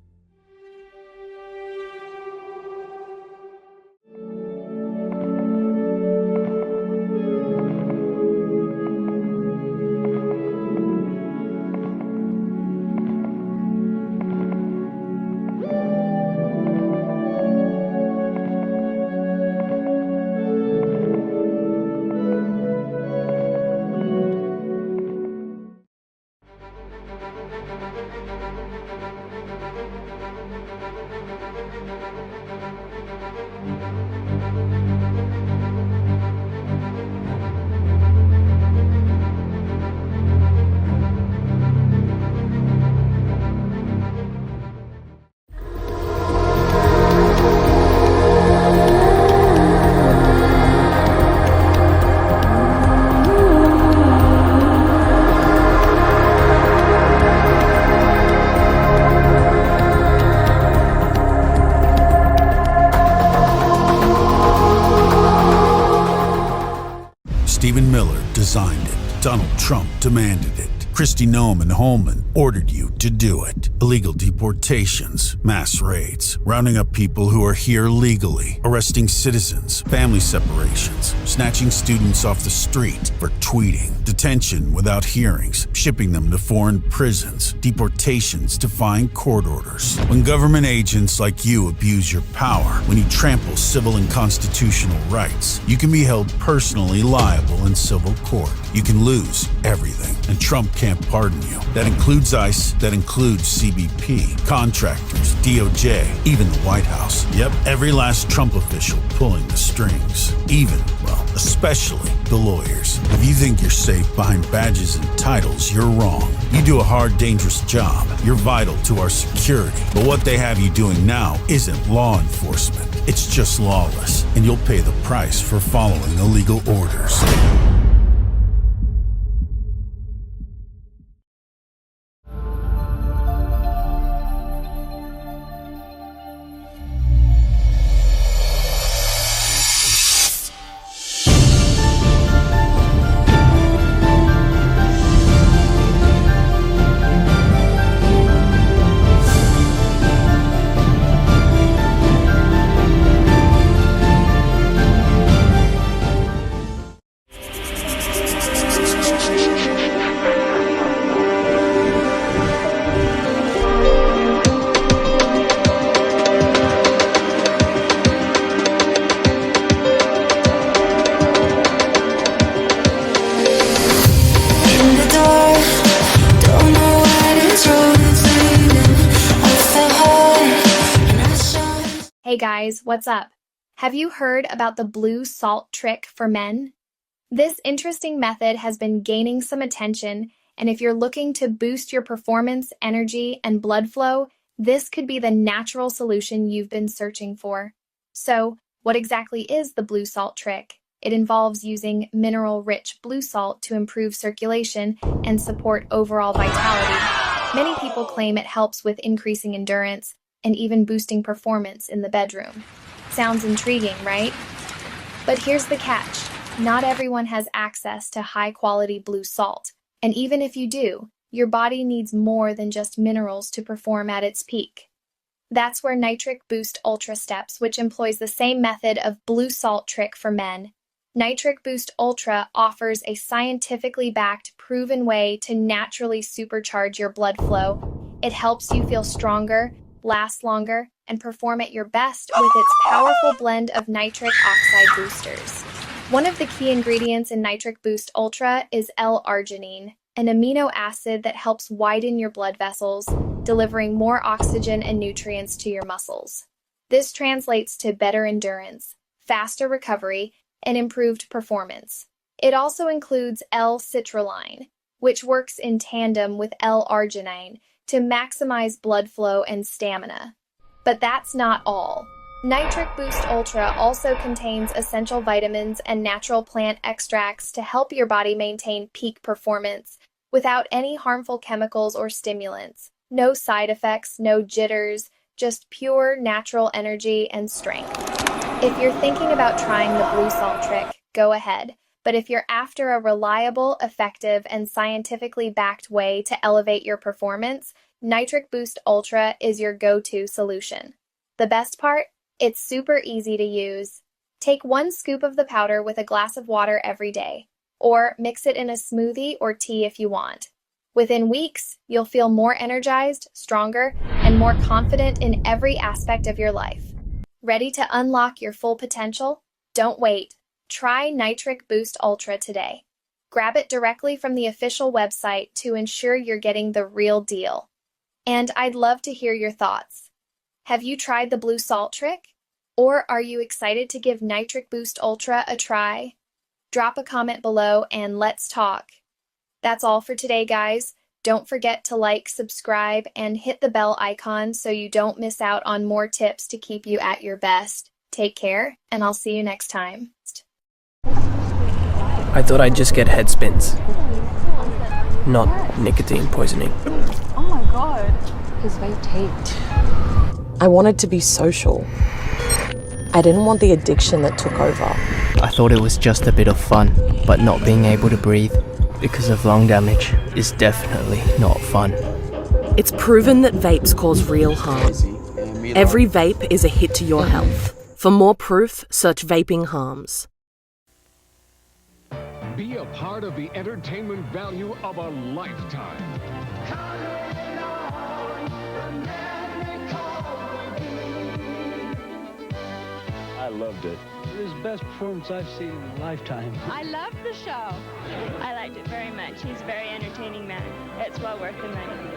Stephen Miller designed it. Donald Trump demanded it. Kristi Noem and Holman ordered you to do it. Illegal deportations, mass raids, rounding up people who are here legally, arresting citizens, family separations, snatching students off the street for tweeting, detention without hearings, shipping them to foreign prisons, deportations defying court orders. When government agents like you abuse your power, when you trample civil and constitutional rights, you can be held personally liable in civil court. You can lose everything, and Trump can't pardon you. That includes ICE, that includes CBP, contractors, DOJ, even the White House. Yep, every last Trump official pulling the strings. Even, well, especially the lawyers. If you think you're safe behind badges and titles, you're wrong. You do a hard, dangerous job. You're vital to our security. But what they have you doing now isn't law enforcement. It's just lawless, and you'll pay the price for following illegal orders. Hey guys, what's up? Have you heard about the blue salt trick for men? This interesting method has been gaining some attention, and if you're looking to boost your performance, energy, and blood flow, this could be the natural solution you've been searching for. So, what exactly is the blue salt trick? It involves using mineral-rich blue salt to improve circulation and support overall vitality. Many people claim it helps with increasing endurance and even boosting performance in the bedroom. Sounds intriguing, right? But here's the catch. Not everyone has access to high-quality blue salt. And even if you do, your body needs more than just minerals to perform at its peak. That's where Nitric Boost Ultra steps, which employs the same method of blue salt trick for men. Nitric Boost Ultra offers a scientifically backed, proven way to naturally supercharge your blood flow. It helps you feel stronger, last longer, and perform at your best with its powerful blend of nitric oxide boosters. One of the key ingredients in Nitric Boost Ultra is L-arginine, an amino acid that helps widen your blood vessels, delivering more oxygen and nutrients to your muscles. This translates to better endurance, faster recovery, and improved performance. It also includes L-citrulline, which works in tandem with L-arginine to maximize blood flow and stamina. But that's not all. Nitric Boost Ultra also contains essential vitamins and natural plant extracts to help your body maintain peak performance without any harmful chemicals or stimulants. No side effects, no jitters, just pure natural energy and strength. If you're thinking about trying the blue salt trick, go ahead. But if you're after a reliable, effective, and scientifically backed way to elevate your performance, Nitric Boost Ultra is your go-to solution. The best part? It's super easy to use. Take 1 scoop of the powder with a glass of water every day, or mix it in a smoothie or tea if you want. Within weeks, you'll feel more energized, stronger, and more confident in every aspect of your life. Ready to unlock your full potential? Don't wait. Try Nitric Boost Ultra today. Grab it directly from the official website to ensure you're getting the real deal. And I'd love to hear your thoughts. Have you tried the blue salt trick? Or are you excited to give Nitric Boost Ultra a try? Drop a comment below and let's talk. That's all for today, guys. Don't forget to like, subscribe, and hit the bell icon so you don't miss out on more tips to keep you at your best. Take care, and I'll see you next time. I thought I'd just get head spins, not nicotine poisoning. Oh my god. His vape taped. I wanted to be social. I didn't want the addiction that took over. I thought it was just a bit of fun, but not being able to breathe because of lung damage is definitely not fun. It's proven that vapes cause real harm. Every vape is a hit to your health. For more proof, search vaping harms. Be a part of the entertainment value of a lifetime. I loved it. It was the best performance I've seen in a lifetime. I loved the show. I liked it very much. He's a very entertaining man. It's well worth the money.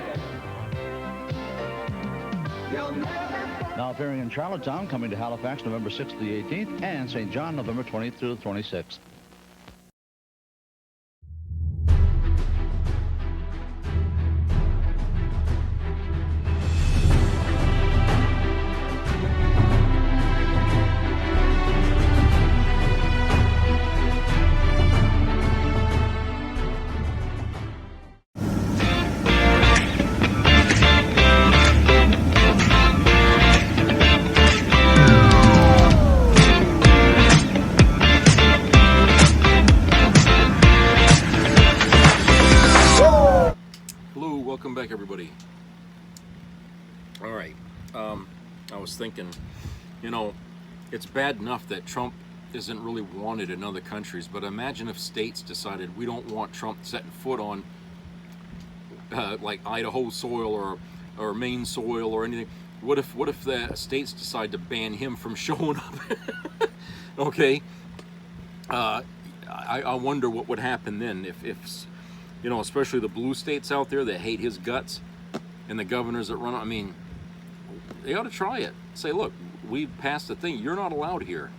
Now appearing in Charlottetown, coming to Halifax November 6th to the 18th, and St. John November 20th through the 26th. Welcome back, everybody. All right. I was thinking, you know, it's bad enough that Trump isn't really wanted in other countries, but imagine if states decided we don't want Trump setting foot on like Idaho soil or Maine soil or anything. What if the states decide to ban him from showing up? Okay. I wonder what would happen then if you know, especially the blue states out there that hate his guts, and the governors that run. I mean, they ought to try it. Say, look, we passed the thing. You're not allowed here.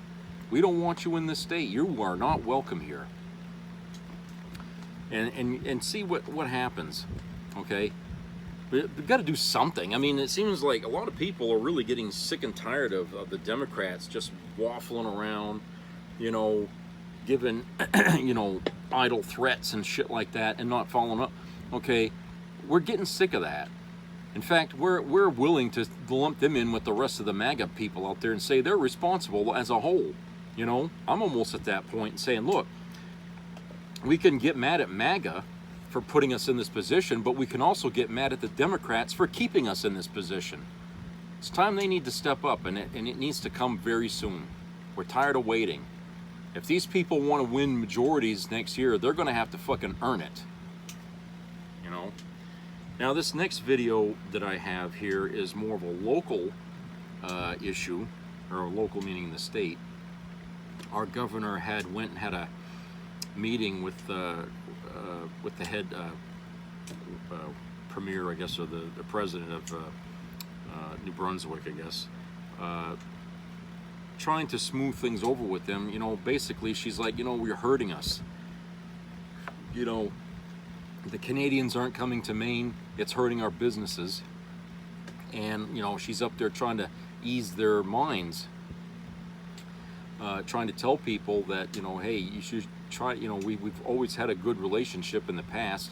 We don't want you in this state. You are not welcome here. And see what happens. Okay, we've got to do something. I mean, it seems like a lot of people are really getting sick and tired of the Democrats just waffling around, you know, giving, you know, idle threats and shit like that and not following up. Okay, we're getting sick of that. In fact, we're willing to lump them in with the rest of the MAGA people out there and say they're responsible as a whole. You know, I'm almost at that point and saying, look, we can get mad at MAGA for putting us in this position, but we can also get mad at the Democrats for keeping us in this position. It's time they need to step up, and it needs to come very soon. We're tired of waiting. If these people want to win majorities next year, they're going to have to fucking earn it. You know? Now, this next video that I have here is more of a local issue, or local meaning the state. Our governor went and had a meeting with the head premier, I guess, or the president of New Brunswick, I guess, trying to smooth things over with them. You know, basically she's like, you know, you're hurting us. You know, the Canadians aren't coming to Maine, it's hurting our businesses. And, you know, she's up there trying to ease their minds, trying to tell people that, you know, hey, you should try, you know, we've always had a good relationship in the past,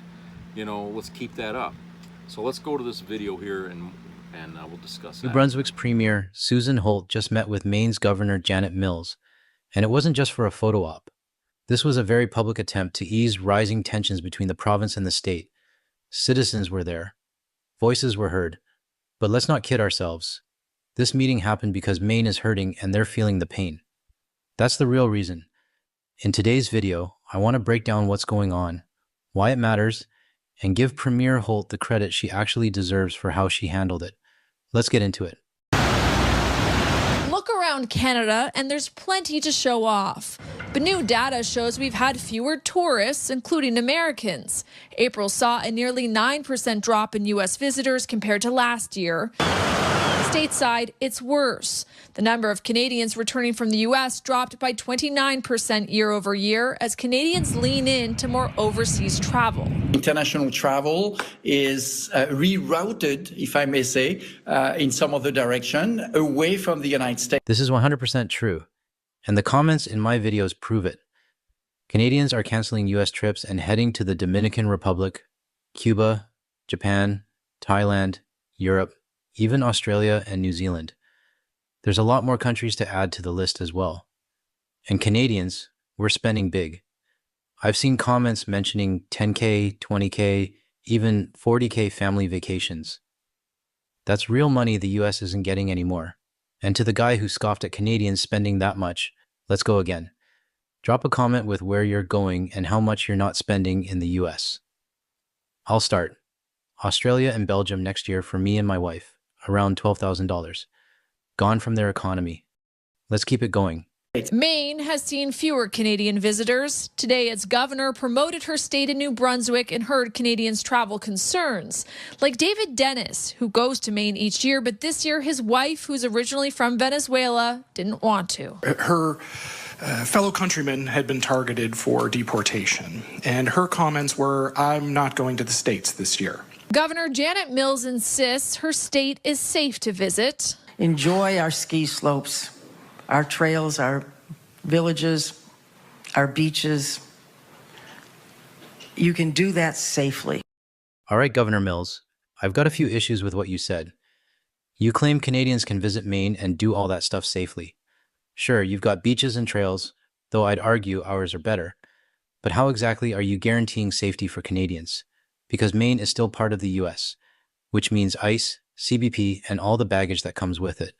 you know, let's keep that up. So let's go to this video here and we'll discuss that. New Brunswick's Premier, Susan Holt, just met with Maine's Governor Janet Mills, and it wasn't just for a photo op. This was a very public attempt to ease rising tensions between the province and the state. Citizens were there. Voices were heard. But let's not kid ourselves. This meeting happened because Maine is hurting and they're feeling the pain. That's the real reason. In today's video, I want to break down what's going on, why it matters, and give Premier Holt the credit she actually deserves for how she handled it. Let's get into it. Look around Canada and there's plenty to show off. But new data shows we've had fewer tourists, including Americans. April saw a nearly 9% drop in U.S. visitors compared to last year. Stateside, it's worse. The number of Canadians returning from the U.S. dropped by 29% year over year as Canadians lean into more overseas travel. International travel is rerouted, if I may say, in some other direction, away from the United States. This is 100% true, and the comments in my videos prove it. Canadians are canceling U.S. trips and heading to the Dominican Republic, Cuba, Japan, Thailand, Europe, even Australia and New Zealand. There's a lot more countries to add to the list as well. And Canadians, we're spending big. I've seen comments mentioning 10K, 20K, even 40K family vacations. That's real money the US isn't getting anymore. And to the guy who scoffed at Canadians spending that much, let's go again. Drop a comment with where you're going and how much you're not spending in the US. I'll start. Australia and Belgium next year for me and my wife. Around $12,000. Gone from their economy. Let's keep it going. Maine has seen fewer Canadian visitors. Today, its governor promoted her state in New Brunswick and heard Canadians' travel concerns. Like David Dennis, who goes to Maine each year, but this year his wife, who's originally from Venezuela, didn't want to. Her fellow countrymen had been targeted for deportation, and her comments were, I'm not going to the States this year. Governor Janet Mills insists her state is safe to visit. Enjoy our ski slopes, our trails, our villages, our beaches. You can do that safely. All right, Governor Mills, I've got a few issues with what you said. You claim Canadians can visit Maine and do all that stuff safely. Sure, you've got beaches and trails, though I'd argue ours are better. But how exactly are you guaranteeing safety for Canadians? Because Maine is still part of the US, which means ICE, CBP, and all the baggage that comes with it.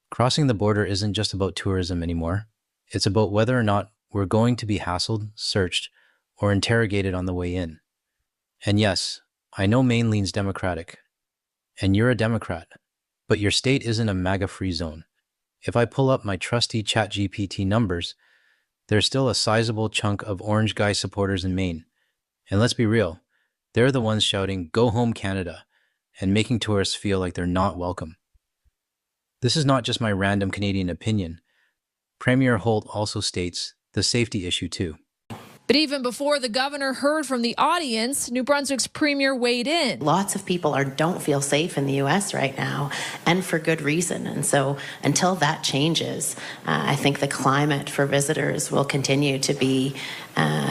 Crossing the border isn't just about tourism anymore. It's about whether or not we're going to be hassled, searched, or interrogated on the way in. And yes, I know Maine leans Democratic. And you're a Democrat. But your state isn't a MAGA-free zone. If I pull up my trusty ChatGPT numbers, there's still a sizable chunk of Orange Guy supporters in Maine. And let's be real, they're the ones shouting, "Go home, Canada," and making tourists feel like they're not welcome. This is not just my random Canadian opinion. Premier Holt also states the safety issue too. But even before the governor heard from the audience, New Brunswick's premier weighed in. Lots of people don't feel safe in the U.S. right now, and for good reason. And so until that changes, I think the climate for visitors will continue to be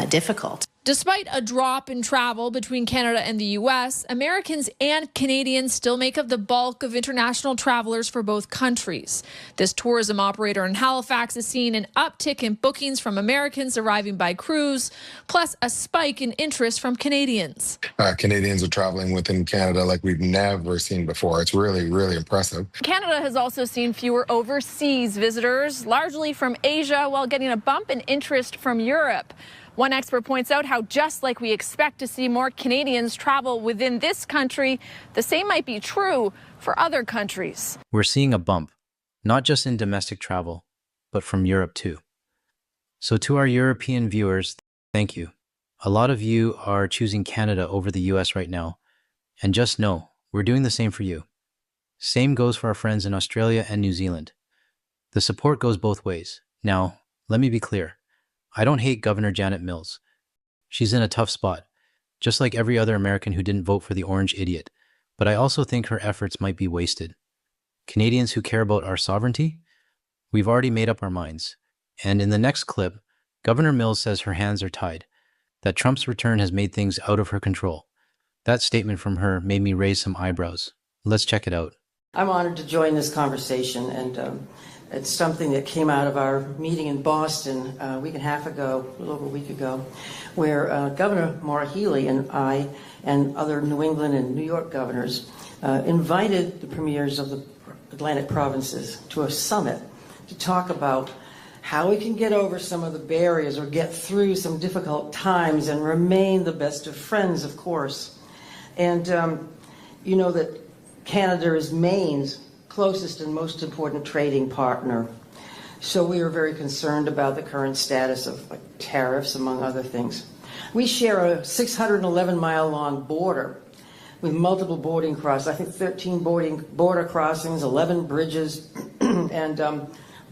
difficult. Despite a drop in travel between Canada and the U.S., Americans and Canadians still make up the bulk of international travelers for both countries. This tourism operator in Halifax has seen an uptick in bookings from Americans arriving by cruise, plus a spike in interest from Canadians. Canadians are traveling within Canada like we've never seen before. It's really, really impressive. Canada has also seen fewer overseas visitors, largely from Asia, while getting a bump in interest from Europe. One expert points out how just like we expect to see more Canadians travel within this country, the same might be true for other countries. We're seeing a bump, not just in domestic travel, but from Europe too. So to our European viewers, thank you. A lot of you are choosing Canada over the US right now, and just know, we're doing the same for you. Same goes for our friends in Australia and New Zealand. The support goes both ways. Now, let me be clear. I don't hate Governor Janet Mills. She's in a tough spot, just like every other American who didn't vote for the orange idiot. But I also think her efforts might be wasted. Canadians who care about our sovereignty? We've already made up our minds. And in the next clip, Governor Mills says her hands are tied, that Trump's return has made things out of her control. That statement from her made me raise some eyebrows. Let's check it out. I'm honored to join this conversation, and it's something that came out of our meeting in Boston a week and a half ago, a little over a week ago, where Governor Maura Healey and I and other New England and New York governors invited the premiers of the Atlantic provinces to a summit to talk about how we can get over some of the barriers or get through some difficult times and remain the best of friends, of course. And you know that Canada is Maine's closest and most important trading partner. So we are very concerned about the current status of tariffs, among other things. We share a 611-mile-long border with multiple boarding crossings, I think 13 border crossings, 11 bridges, and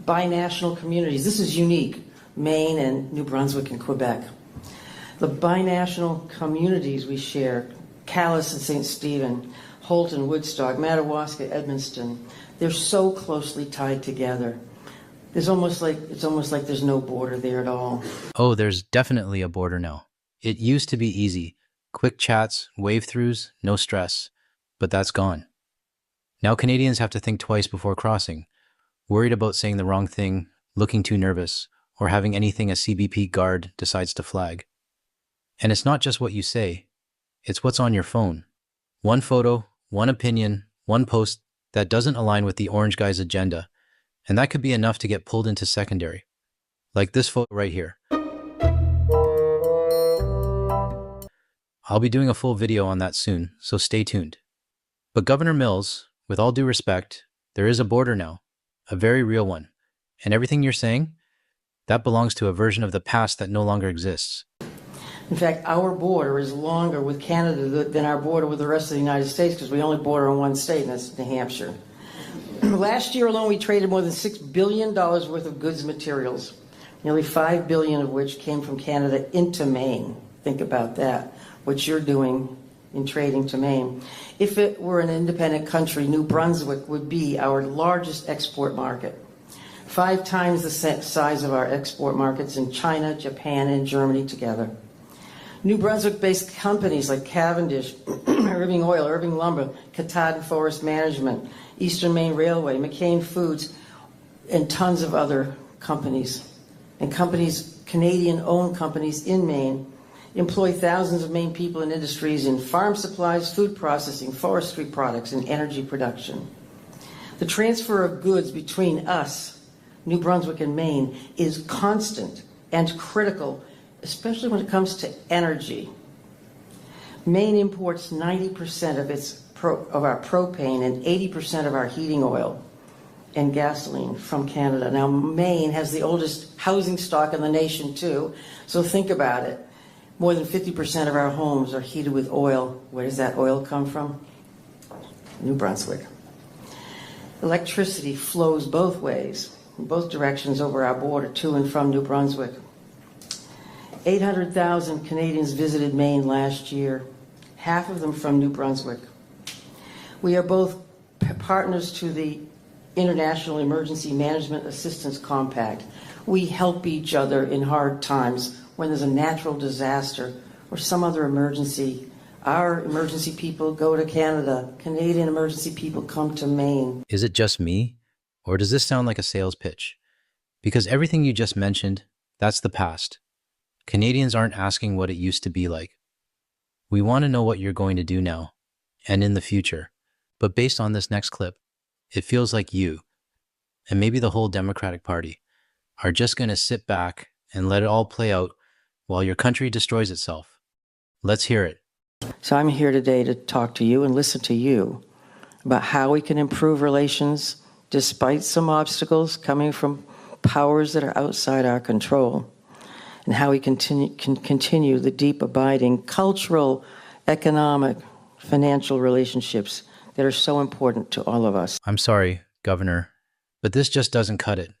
binational communities. This is unique, Maine and New Brunswick and Quebec. The binational communities we share, Calais and St. Stephen, Holton, Woodstock, Madawaska, Edmundston, they're so closely tied together. It's almost like there's no border there at all. Oh, there's definitely a border now. It used to be easy. Quick chats, wave-throughs, no stress. But that's gone. Now Canadians have to think twice before crossing, worried about saying the wrong thing, looking too nervous, or having anything a CBP guard decides to flag. And it's not just what you say, it's what's on your phone. One photo, one opinion, one post that doesn't align with the orange guy's agenda, and that could be enough to get pulled into secondary. Like this photo right here. I'll be doing a full video on that soon, so stay tuned. But Governor Mills, with all due respect, there is a border now, a very real one. And everything you're saying, that belongs to a version of the past that no longer exists. In fact, our border is longer with Canada than our border with the rest of the United States because we only border on one state, and that's New Hampshire. Last year alone, we traded more than $6 billion worth of goods and materials, nearly $5 billion of which came from Canada into Maine. Think about that, what you're doing in trading to Maine. If it were an independent country, New Brunswick would be our largest export market, 5 times the size of our export markets in China, Japan, and Germany together. New Brunswick-based companies like Cavendish, Irving Oil, Irving Lumber, Katahdin Forest Management, Eastern Maine Railway, McCain Foods, and tons of other companies. And companies, Canadian-owned companies in Maine, employ thousands of Maine people in industries in farm supplies, food processing, forestry products, and energy production. The transfer of goods between us, New Brunswick and Maine, is constant and critical, especially when it comes to energy. Maine imports 90% of our propane and 80% of our heating oil and gasoline from Canada. Now, Maine has the oldest housing stock in the nation, too, so think about it. More than 50% of our homes are heated with oil. Where does that oil come from? New Brunswick. Electricity flows both ways, in both directions over our border, to and from New Brunswick. 800,000 Canadians visited Maine last year, half of them from New Brunswick. We are both partners to the International Emergency Management Assistance Compact. We help each other in hard times when there's a natural disaster or some other emergency. Our emergency people go to Canada. Canadian emergency people come to Maine. Is it just me? Or does this sound like a sales pitch? Because everything you just mentioned, that's the past. Canadians aren't asking what it used to be like. We want to know what you're going to do now, and in the future. But based on this next clip, it feels like you, and maybe the whole Democratic Party, are just going to sit back and let it all play out while your country destroys itself. Let's hear it. So I'm here today to talk to you and listen to you about how we can improve relations despite some obstacles coming from powers that are outside our control, and how we can continue the deep, abiding cultural, economic, financial relationships that are so important to all of us. I'm sorry, Governor, but this just doesn't cut it.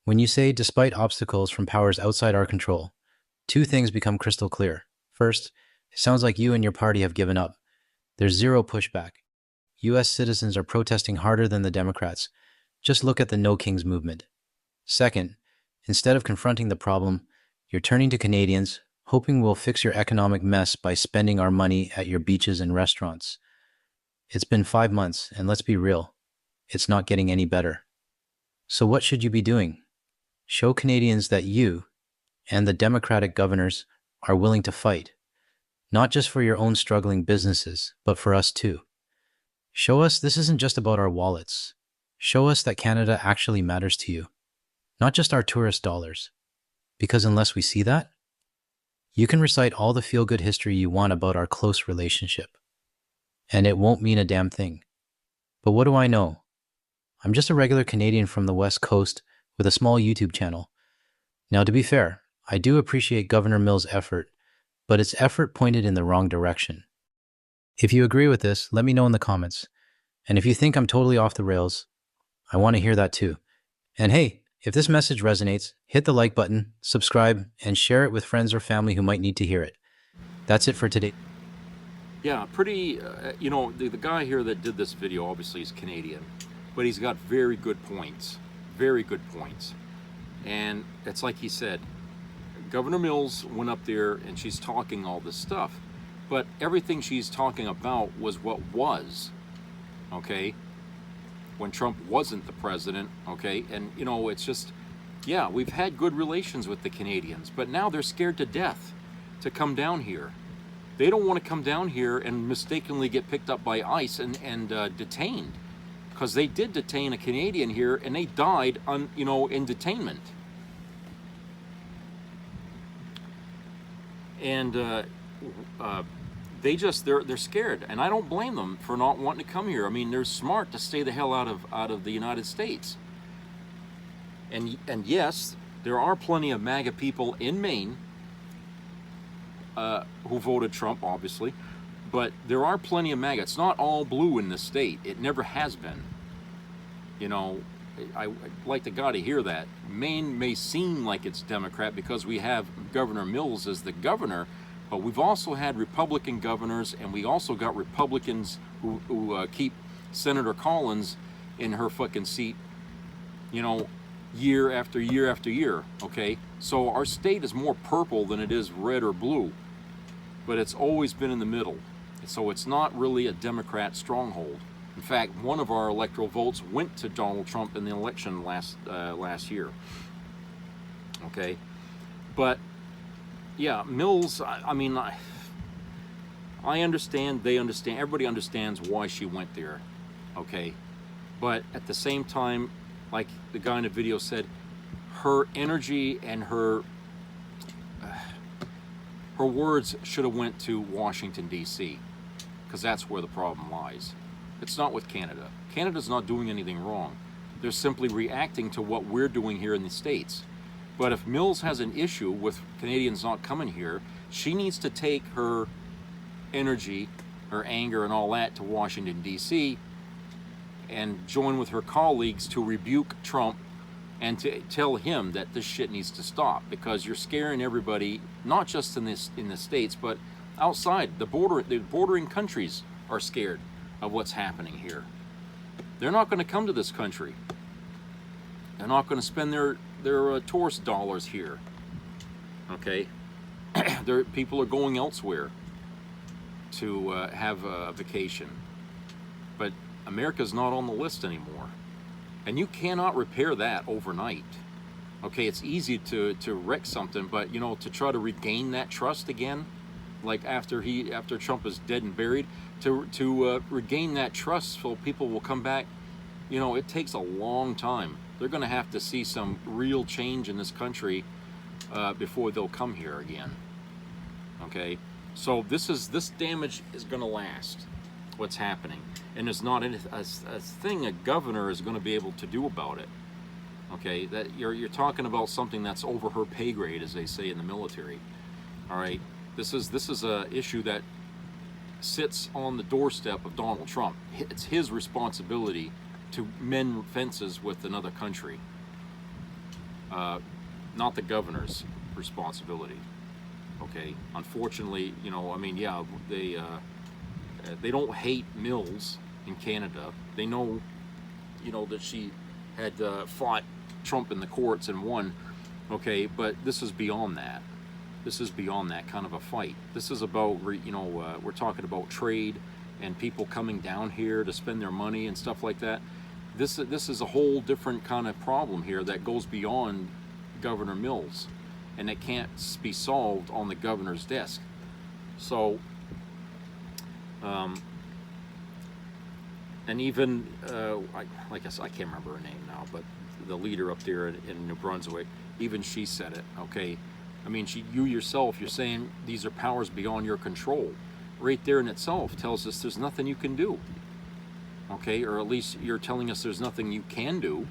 When you say despite obstacles from powers outside our control, two things become crystal clear. First, it sounds like you and your party have given up. There's zero pushback. U.S. citizens are protesting harder than the Democrats. Just look at the No Kings movement. Second, instead of confronting the problem, you're turning to Canadians, hoping we'll fix your economic mess by spending our money at your beaches and restaurants. It's been 5 months, and let's be real, it's not getting any better. So what should you be doing? Show Canadians that you and the Democratic governors are willing to fight, not just for your own struggling businesses, but for us too. Show us this isn't just about our wallets. Show us that Canada actually matters to you, not just our tourist dollars. Because unless we see that, you can recite all the feel-good history you want about our close relationship, and it won't mean a damn thing. But what do I know? I'm just a regular Canadian from the West Coast with a small YouTube channel. Now, to be fair, I do appreciate Governor Mills' effort, but it's effort pointed in the wrong direction. If you agree with this, let me know in the comments. And if you think I'm totally off the rails, I want to hear that too. And hey, if this message resonates, hit the like button, subscribe, and share it with friends or family who might need to hear it. That's it for today. Yeah, pretty, you know, the guy here that did this video obviously is Canadian, but he's got very good points. Very good points. And it's like he said, Governor Mills went up there and she's talking all this stuff, but everything she's talking about was what was, okay, when Trump wasn't the president, okay? And, you know, it's just, yeah, we've had good relations with the Canadians, but now they're scared to death to come down here. They don't want to come down here and mistakenly get picked up by ICE and detained, because they did detain a Canadian here and they died on, you know, in detainment. And they're scared, and I don't blame them for not wanting to come here. I mean, they're smart to stay the hell out of the United States. And yes, there are plenty of MAGA people in Maine who voted Trump, obviously, but there are plenty of MAGA. It's not all blue in this state. It never has been. You know, I'd like to God to hear that. Maine may seem like it's Democrat because we have Governor Mills as the governor, but we've also had Republican governors, and we also got Republicans who keep Senator Collins in her fucking seat, you know, year after year after year, okay? So our state is more purple than it is red or blue, but it's always been in the middle. So it's not really a Democrat stronghold. In fact, one of our electoral votes went to Donald Trump in the election last year, okay? But yeah, Mills, I mean, I understand, they understand, everybody understands why she went there, okay? But at the same time, like the guy in the video said, her energy and her words should have went to Washington, D.C., because that's where the problem lies. It's not with Canada. Canada's not doing anything wrong. They're simply reacting to what we're doing here in the States. But if Mills has an issue with Canadians not coming here, she needs to take her energy, her anger and all that to Washington, D.C. and join with her colleagues to rebuke Trump and to tell him that this shit needs to stop, because you're scaring everybody, not just in the States, but outside. The bordering countries are scared of what's happening here. They're not going to come to this country. They're not going to spend their tourist dollars here. Okay, people are going elsewhere to have a vacation, but America's not on the list anymore, and you cannot repair that overnight. Okay, it's easy to wreck something, but you know, to try to regain that trust again, like after Trump is dead and buried, to regain that trust so people will come back, you know, it takes a long time. They're going to have to see some real change in this country before they'll come here again. Okay, so this damage is going to last. What's happening, and there's not a thing a governor is going to be able to do about it. Okay, that you're talking about something that's over her pay grade, as they say in the military. All right, this is a issue that sits on the doorstep of Donald Trump. It's his responsibility to mend fences with another country, not the governor's responsibility. Okay, unfortunately, you know, I mean, yeah, they don't hate Mills in Canada. They know, you know, that she had fought Trump in the courts and won. Okay, but this is beyond that. This is beyond that kind of a fight. This is about, you know, we're talking about trade and people coming down here to spend their money and stuff like that. This is a whole different kind of problem here that goes beyond Governor Mills, and it can't be solved on the governor's desk. So, and even, like I said, I can't remember her name now, but the leader up there in New Brunswick, even she said it, okay? I mean, you yourself, you're saying these are powers beyond your control. Right there in itself tells us there's nothing you can do, okay? Or at least you're telling us there's nothing you can do.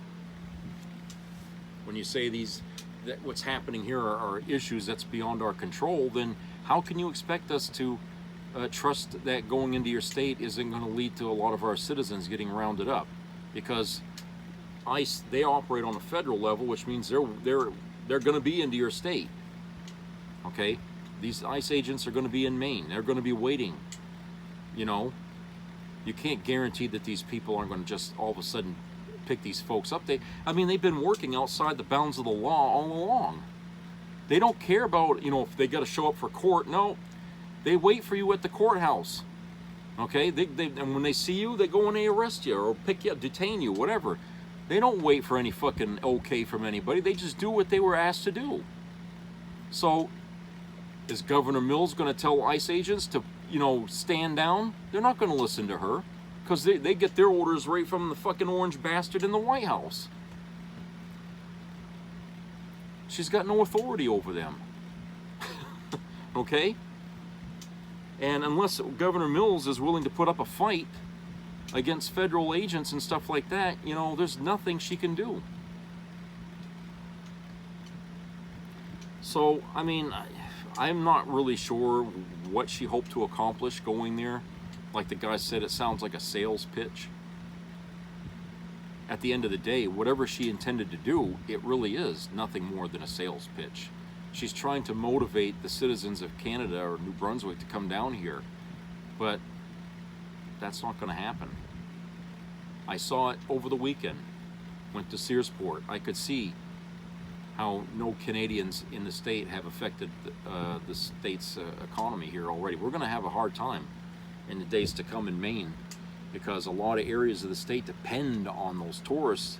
When you say that what's happening here are issues that's beyond our control, then how can you expect us to trust that going into your state isn't going to lead to a lot of our citizens getting rounded up? Because ICE, they operate on a federal level, which means they're going to be into your state. Okay, these ICE agents are going to be in Maine. They're going to be waiting. You know, you can't guarantee that these people aren't going to just all of a sudden pick these folks up. I mean, they've been working outside the bounds of the law all along. They don't care about, you know, if they got to show up for court. No, they wait for you at the courthouse. Okay, and when they see you, they go and they arrest you or pick you up, detain you, whatever. They don't wait for any fucking okay from anybody. They just do what they were asked to do. So, is Governor Mills going to tell ICE agents to, you know, stand down? They're not going to listen to her, because they get their orders right from the fucking orange bastard in the White House. She's got no authority over them. Okay? And unless Governor Mills is willing to put up a fight against federal agents and stuff like that, you know, there's nothing she can do. So, I mean, I'm not really sure what she hoped to accomplish going there. Like the guy said, it sounds like a sales pitch. At the end of the day, whatever she intended to do, it really is nothing more than a sales pitch. She's trying to motivate the citizens of Canada or New Brunswick to come down here, but that's not going to happen. I saw it over the weekend. Went to Searsport. I could see how no Canadians in the state have affected the state's economy here already. We're going to have a hard time in the days to come in Maine, because a lot of areas of the state depend on those tourist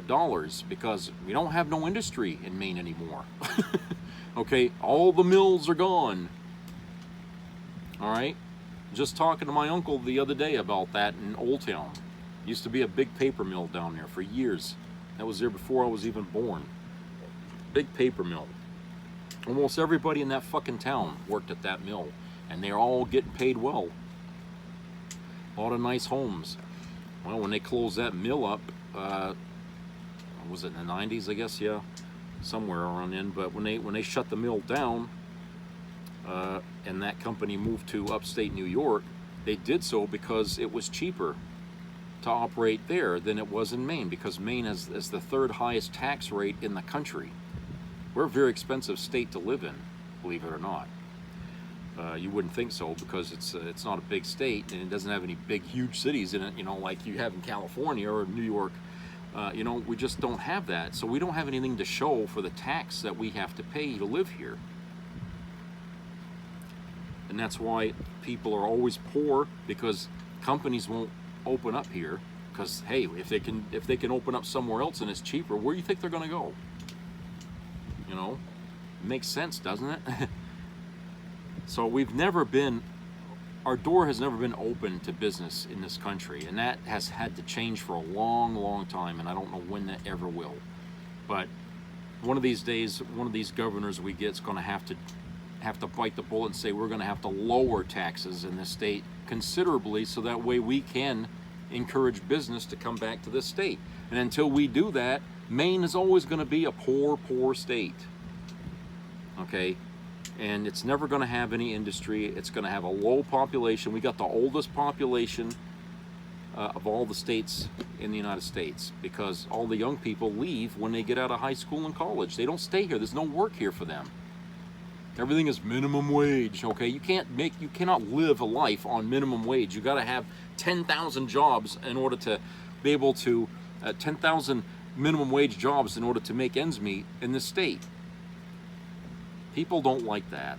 dollars, because we don't have no industry in Maine anymore. Okay, all the mills are gone. All right, just talking to my uncle the other day about that in Old Town. Used to be a big paper mill down there for years. That was there before I was even born. Big paper mill. Almost everybody in that fucking town worked at that mill, and they're all getting paid well. A lot of nice homes. Well, when they closed that mill up, was it in the 90s, I guess? Yeah, somewhere around then. But when they shut the mill down, and that company moved to upstate New York, they did so because it was cheaper to operate there than it was in Maine, because Maine is the third highest tax rate in the country. We're a very expensive state to live in, believe it or not. You wouldn't think so, because it's not a big state and it doesn't have any big, huge cities in it, you know, like you have in California or New York. You know, we just don't have that. So we don't have anything to show for the tax that we have to pay to live here. And that's why people are always poor, because companies won't open up here, because hey, if they can open up somewhere else and it's cheaper, where do you think they're going to go? You know, it makes sense, doesn't it? So our door has never been open to business in this country, and that has had to change for a long, long time, and I don't know when that ever will. But one of these days, one of these governors we get is going to have to bite the bullet and say we're going to have to lower taxes in this state considerably, so that way we can encourage business to come back to this state. And until we do that, Maine is always going to be a poor, poor state. Okay? And it's never going to have any industry. It's going to have a low population. We got the oldest population of all the states in the United States, because all the young people leave when they get out of high school and college. They don't stay here. There's no work here for them. Everything is minimum wage. Okay, you cannot live a life on minimum wage. You got to have 10,000 jobs in order to be able to 10,000 minimum wage jobs in order to make ends meet in this state. People don't like that.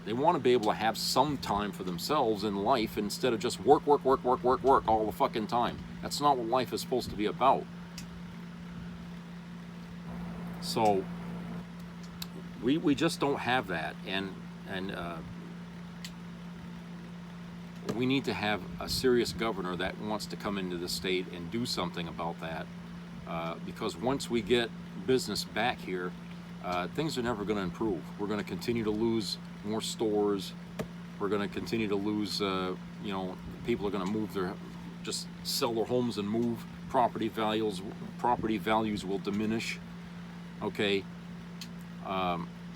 They want to be able to have some time for themselves in life instead of just work all the fucking time. That's not what life is supposed to be about. So we just don't have that, and we need to have a serious governor that wants to come into the state and do something about that, because once we get business back here, things are never going to improve. We're going to continue to lose more stores. We're going to continue to lose, you know, people are going to just sell their homes and move. Property values will diminish. Okay.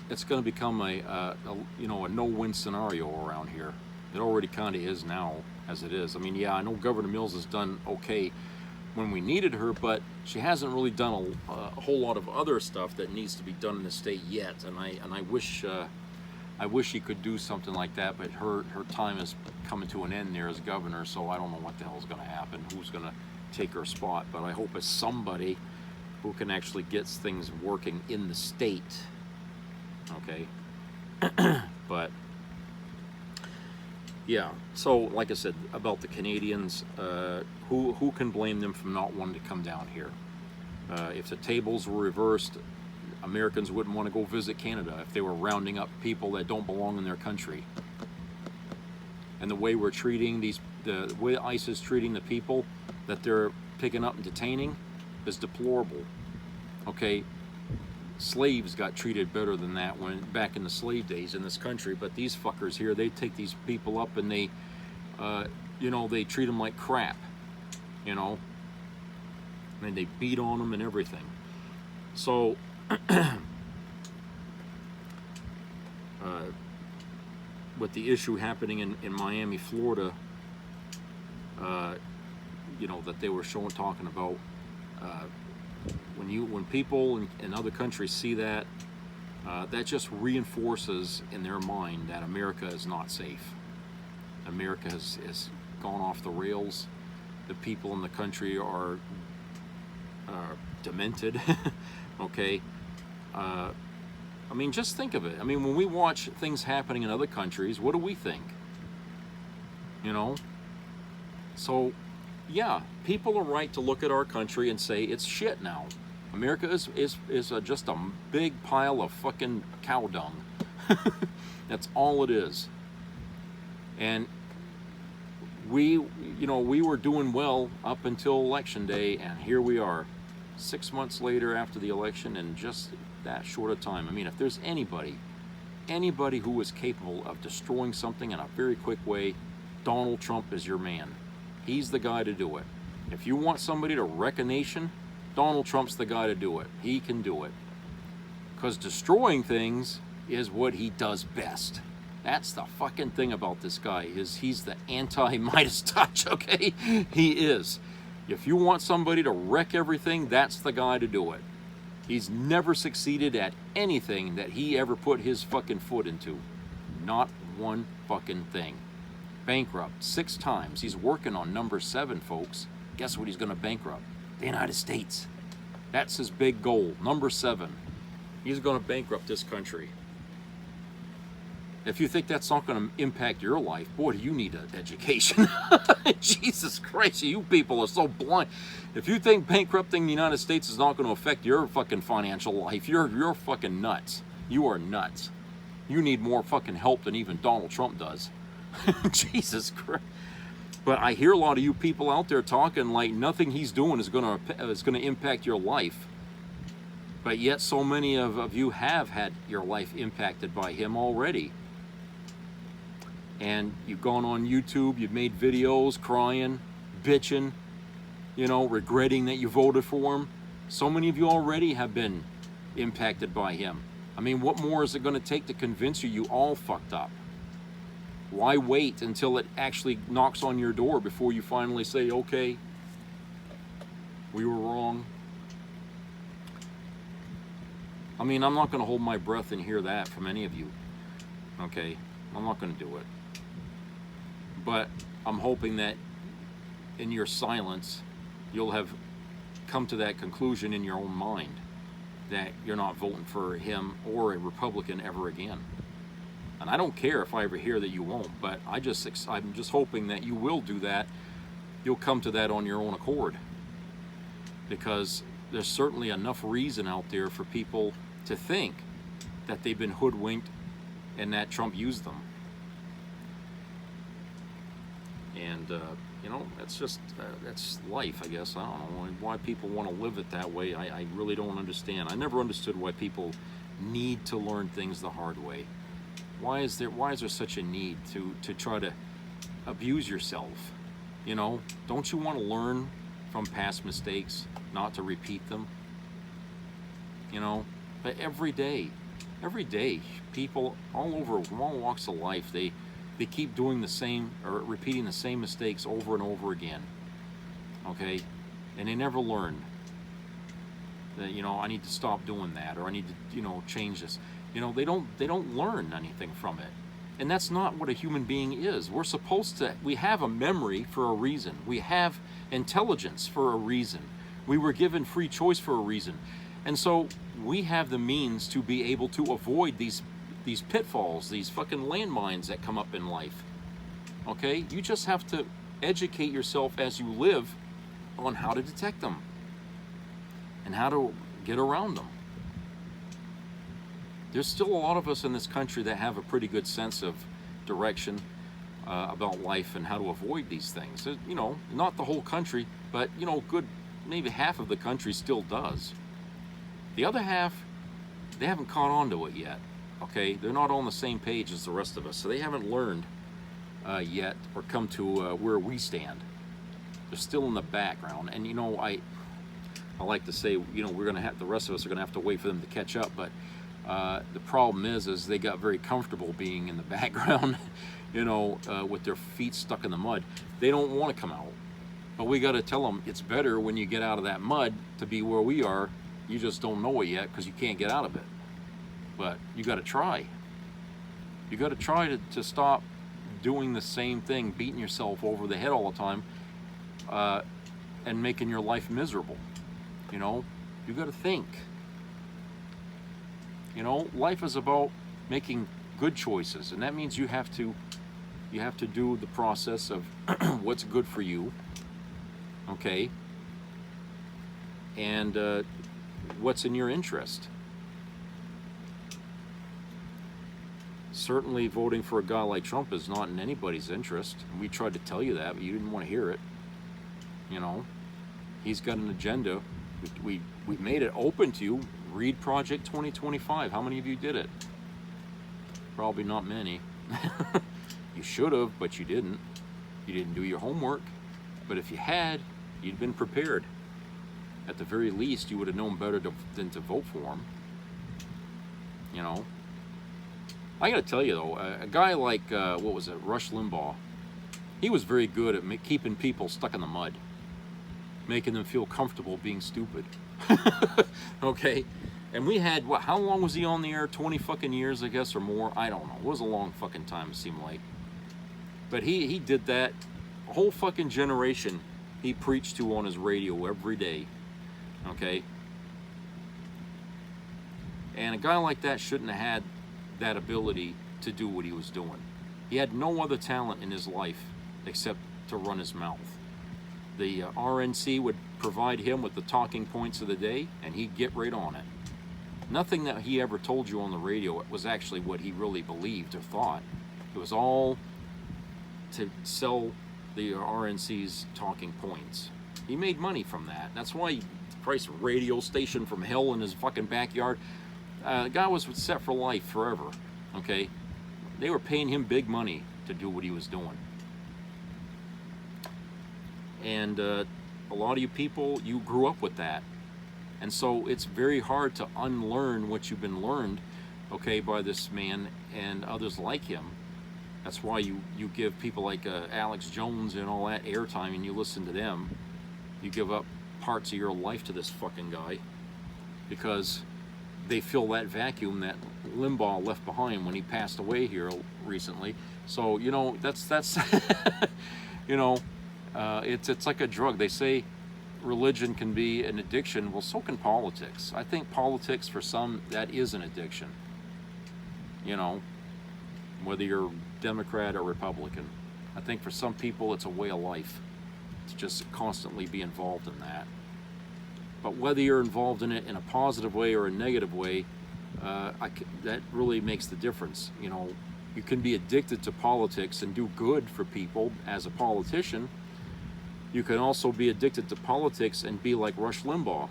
It's going to become a no-win scenario around here. It already kind of is now, as it is. I mean, yeah, I know Governor Mills has done okay when we needed her, but she hasn't really done a whole lot of other stuff that needs to be done in the state yet. And I wish she could do something like that, but her time is coming to an end there as governor. So I don't know what the hell is going to happen, who's going to take her spot. But I hope it's somebody who can actually get things working in the state. Okay. But yeah, so like I said about the Canadians, who can blame them for not wanting to come down here? If the tables were reversed, Americans wouldn't want to go visit Canada if they were rounding up people that don't belong in their country. And the way we're treating the way ICE is treating the people that they're picking up and detaining is deplorable. Okay, slaves got treated better than that back in the slave days in this country, but these fuckers here, they take these people up and they, they treat them like crap, you know, and they beat on them and everything. So, with the issue happening in Miami, Florida, that they were talking about, when people in other countries see that, that just reinforces in their mind that America is not safe. America has gone off the rails. The people in the country are demented. Okay. I mean, just think of it. I mean, when we watch things happening in other countries, what do we think? You know? So, yeah, people are right to look at our country and say it's shit now. America is just a big pile of fucking cow dung. That's all it is. And we were doing well up until Election Day, and here we are 6 months later after the election, and just that short a time. I mean, if there's anybody who is capable of destroying something in a very quick way, Donald Trump is your man. He's the guy to do it. If you want somebody to wreck a nation, Donald Trump's the guy to do it. He can do it. Because destroying things is what he does best. That's the fucking thing about this guy, is he's the anti-Midas touch, okay? He is. If you want somebody to wreck everything, that's the guy to do it. He's never succeeded at anything that he ever put his fucking foot into. Not one fucking thing. Bankrupt 6 times. He's working on number 7, folks. Guess what he's going to bankrupt? The United States. That's his big goal. Number 7. He's going to bankrupt this country. If you think that's not going to impact your life, boy, do you need an education. Jesus Christ, you people are so blind. If you think bankrupting the United States is not going to affect your fucking financial life, you're fucking nuts. You are nuts. You need more fucking help than even Donald Trump does. Jesus Christ. But I hear a lot of you people out there talking like nothing he's doing is going to impact your life. But yet so many of you have had your life impacted by him already. And you've gone on YouTube, you've made videos crying, bitching, you know, regretting that you voted for him. So many of you already have been impacted by him. I mean, what more is it going to take to convince you all fucked up? Why wait until it actually knocks on your door before you finally say, okay, we were wrong? I mean, I'm not going to hold my breath and hear that from any of you. Okay? I'm not going to do it. But I'm hoping that in your silence, you'll have come to that conclusion in your own mind that you're not voting for him or a Republican ever again. And I don't care if I ever hear that you won't, but I'm just hoping that you will do that. You'll come to that on your own accord. Because there's certainly enough reason out there for people to think that they've been hoodwinked and that Trump used them. And, you know, that's just, that's life, I guess. I don't know why people want to live it that way. I really don't understand. I never understood why people need to learn things the hard way. Why is there such a need to try to abuse yourself? You know, don't you want to learn from past mistakes, not to repeat them? You know, but every day, people all over all walks of life, they keep doing the same or repeating the same mistakes over and over again. Okay, and they never learn that, you know, I need to stop doing that, or I need to, you know, change this. You know, they don't learn anything from it. And that's not what a human being is. We're supposed to, we have a memory for a reason. We have intelligence for a reason. We were given free choice for a reason. And so we have the means to be able to avoid these pitfalls, these fucking landmines that come up in life. Okay? You just have to educate yourself as you live on how to detect them and how to get around them. There's still a lot of us in this country that have a pretty good sense of direction about life and how to avoid these things. You know, not the whole country, but, you know, maybe half of the country still does. The other half, they haven't caught on to it yet. Okay, they're not on the same page as the rest of us, so they haven't learned yet or come to where we stand. They're still in the background, and you know, I like to say, you know, the rest of us are gonna have to wait for them to catch up. But the problem is they got very comfortable being in the background, you know, with their feet stuck in the mud. They don't want to come out, but we got to tell them it's better when you get out of that mud to be where we are. You just don't know it yet because you can't get out of it. But you got to try. You got to try to stop doing the same thing, beating yourself over the head all the time, and making your life miserable. You know, you got to think. You know, life is about making good choices, and that means you have to do the process of what's good for you. Okay. And what's in your interest. Certainly voting for a guy like Trump is not in anybody's interest. We tried to tell you that, but you didn't want to hear it. You know, he's got an agenda. We made it open to you. Read Project 2025. How many of you did it? Probably not many. You should have, but you didn't. You didn't do your homework. But if you had, you'd been prepared. At the very least, you would have known better than to vote for him. You know? I gotta tell you though, a guy like, Rush Limbaugh, he was very good at keeping people stuck in the mud. making them feel comfortable being stupid. Okay? And we had, what, how long was he on the air? 20 fucking years, I guess, or more? I don't know. It was a long fucking time, it seemed like. But he did that. A whole fucking generation he preached to on his radio every day. Okay? And a guy like that shouldn't have had that ability to do what he was doing. He had no other talent in his life except to run his mouth. The RNC would provide him with the talking points of the day, and he'd get right on it. Nothing that he ever told you on the radio was actually what he really believed or thought. It was all to sell the RNC's talking points. He made money from that. That's why he priced a radio station from hell in his fucking backyard. The guy was set for life forever, okay? They were paying him big money to do what he was doing. And a lot of you people, you grew up with that. And so it's very hard to unlearn what you've been learned, okay, by this man and others like him. That's why you give people like Alex Jones and all that airtime, and you listen to them. You give up parts of your life to this fucking guy because they fill that vacuum that Limbaugh left behind when he passed away here recently. So, you know, that's you know, it's like a drug. They say religion can be an addiction. Well, so can politics. I think politics, for some, that is an addiction. You know, whether you're Democrat or Republican. I think for some people it's a way of life to just constantly be involved in that. But whether you're involved in it in a positive way or a negative way, that really makes the difference. You know, you can be addicted to politics and do good for people as a politician. You can also be addicted to politics and be like Rush Limbaugh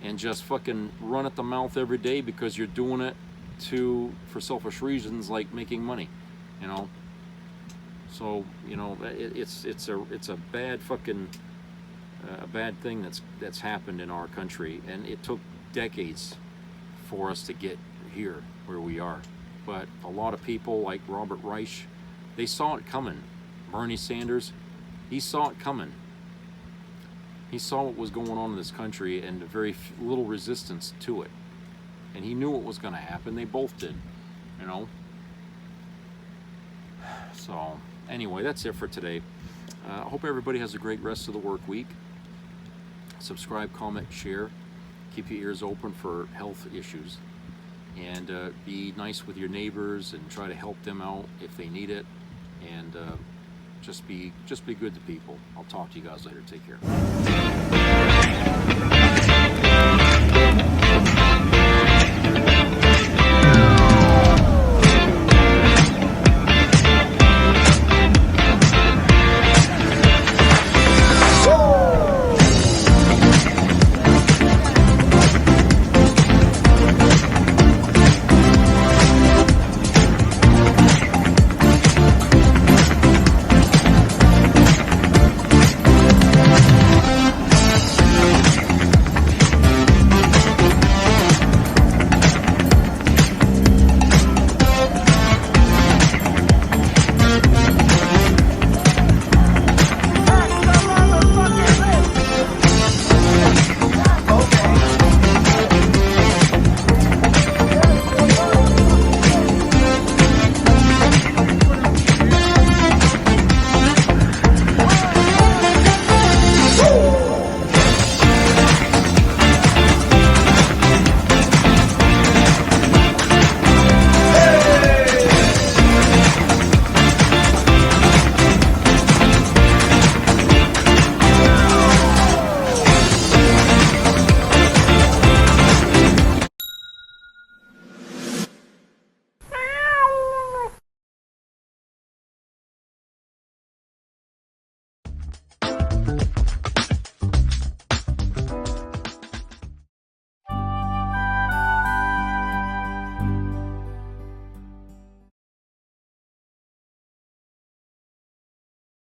and just fucking run at the mouth every day because you're doing it for selfish reasons like making money, you know. So, you know, it's a bad fucking a bad thing that's happened in our country, and it took decades for us to get here where we are. But a lot of people like Robert Reich, they saw it coming. Bernie Sanders, he saw it coming. He saw what was going on in this country and very little resistance to it. And he knew what was going to happen. They both did, you know. So, anyway, that's it for today. I hope everybody has a great rest of the work week. Subscribe, comment, share. Keep your ears open for health issues. And be nice with your neighbors and try to help them out if they need it. And just be good to people. I'll talk to you guys later. Take care.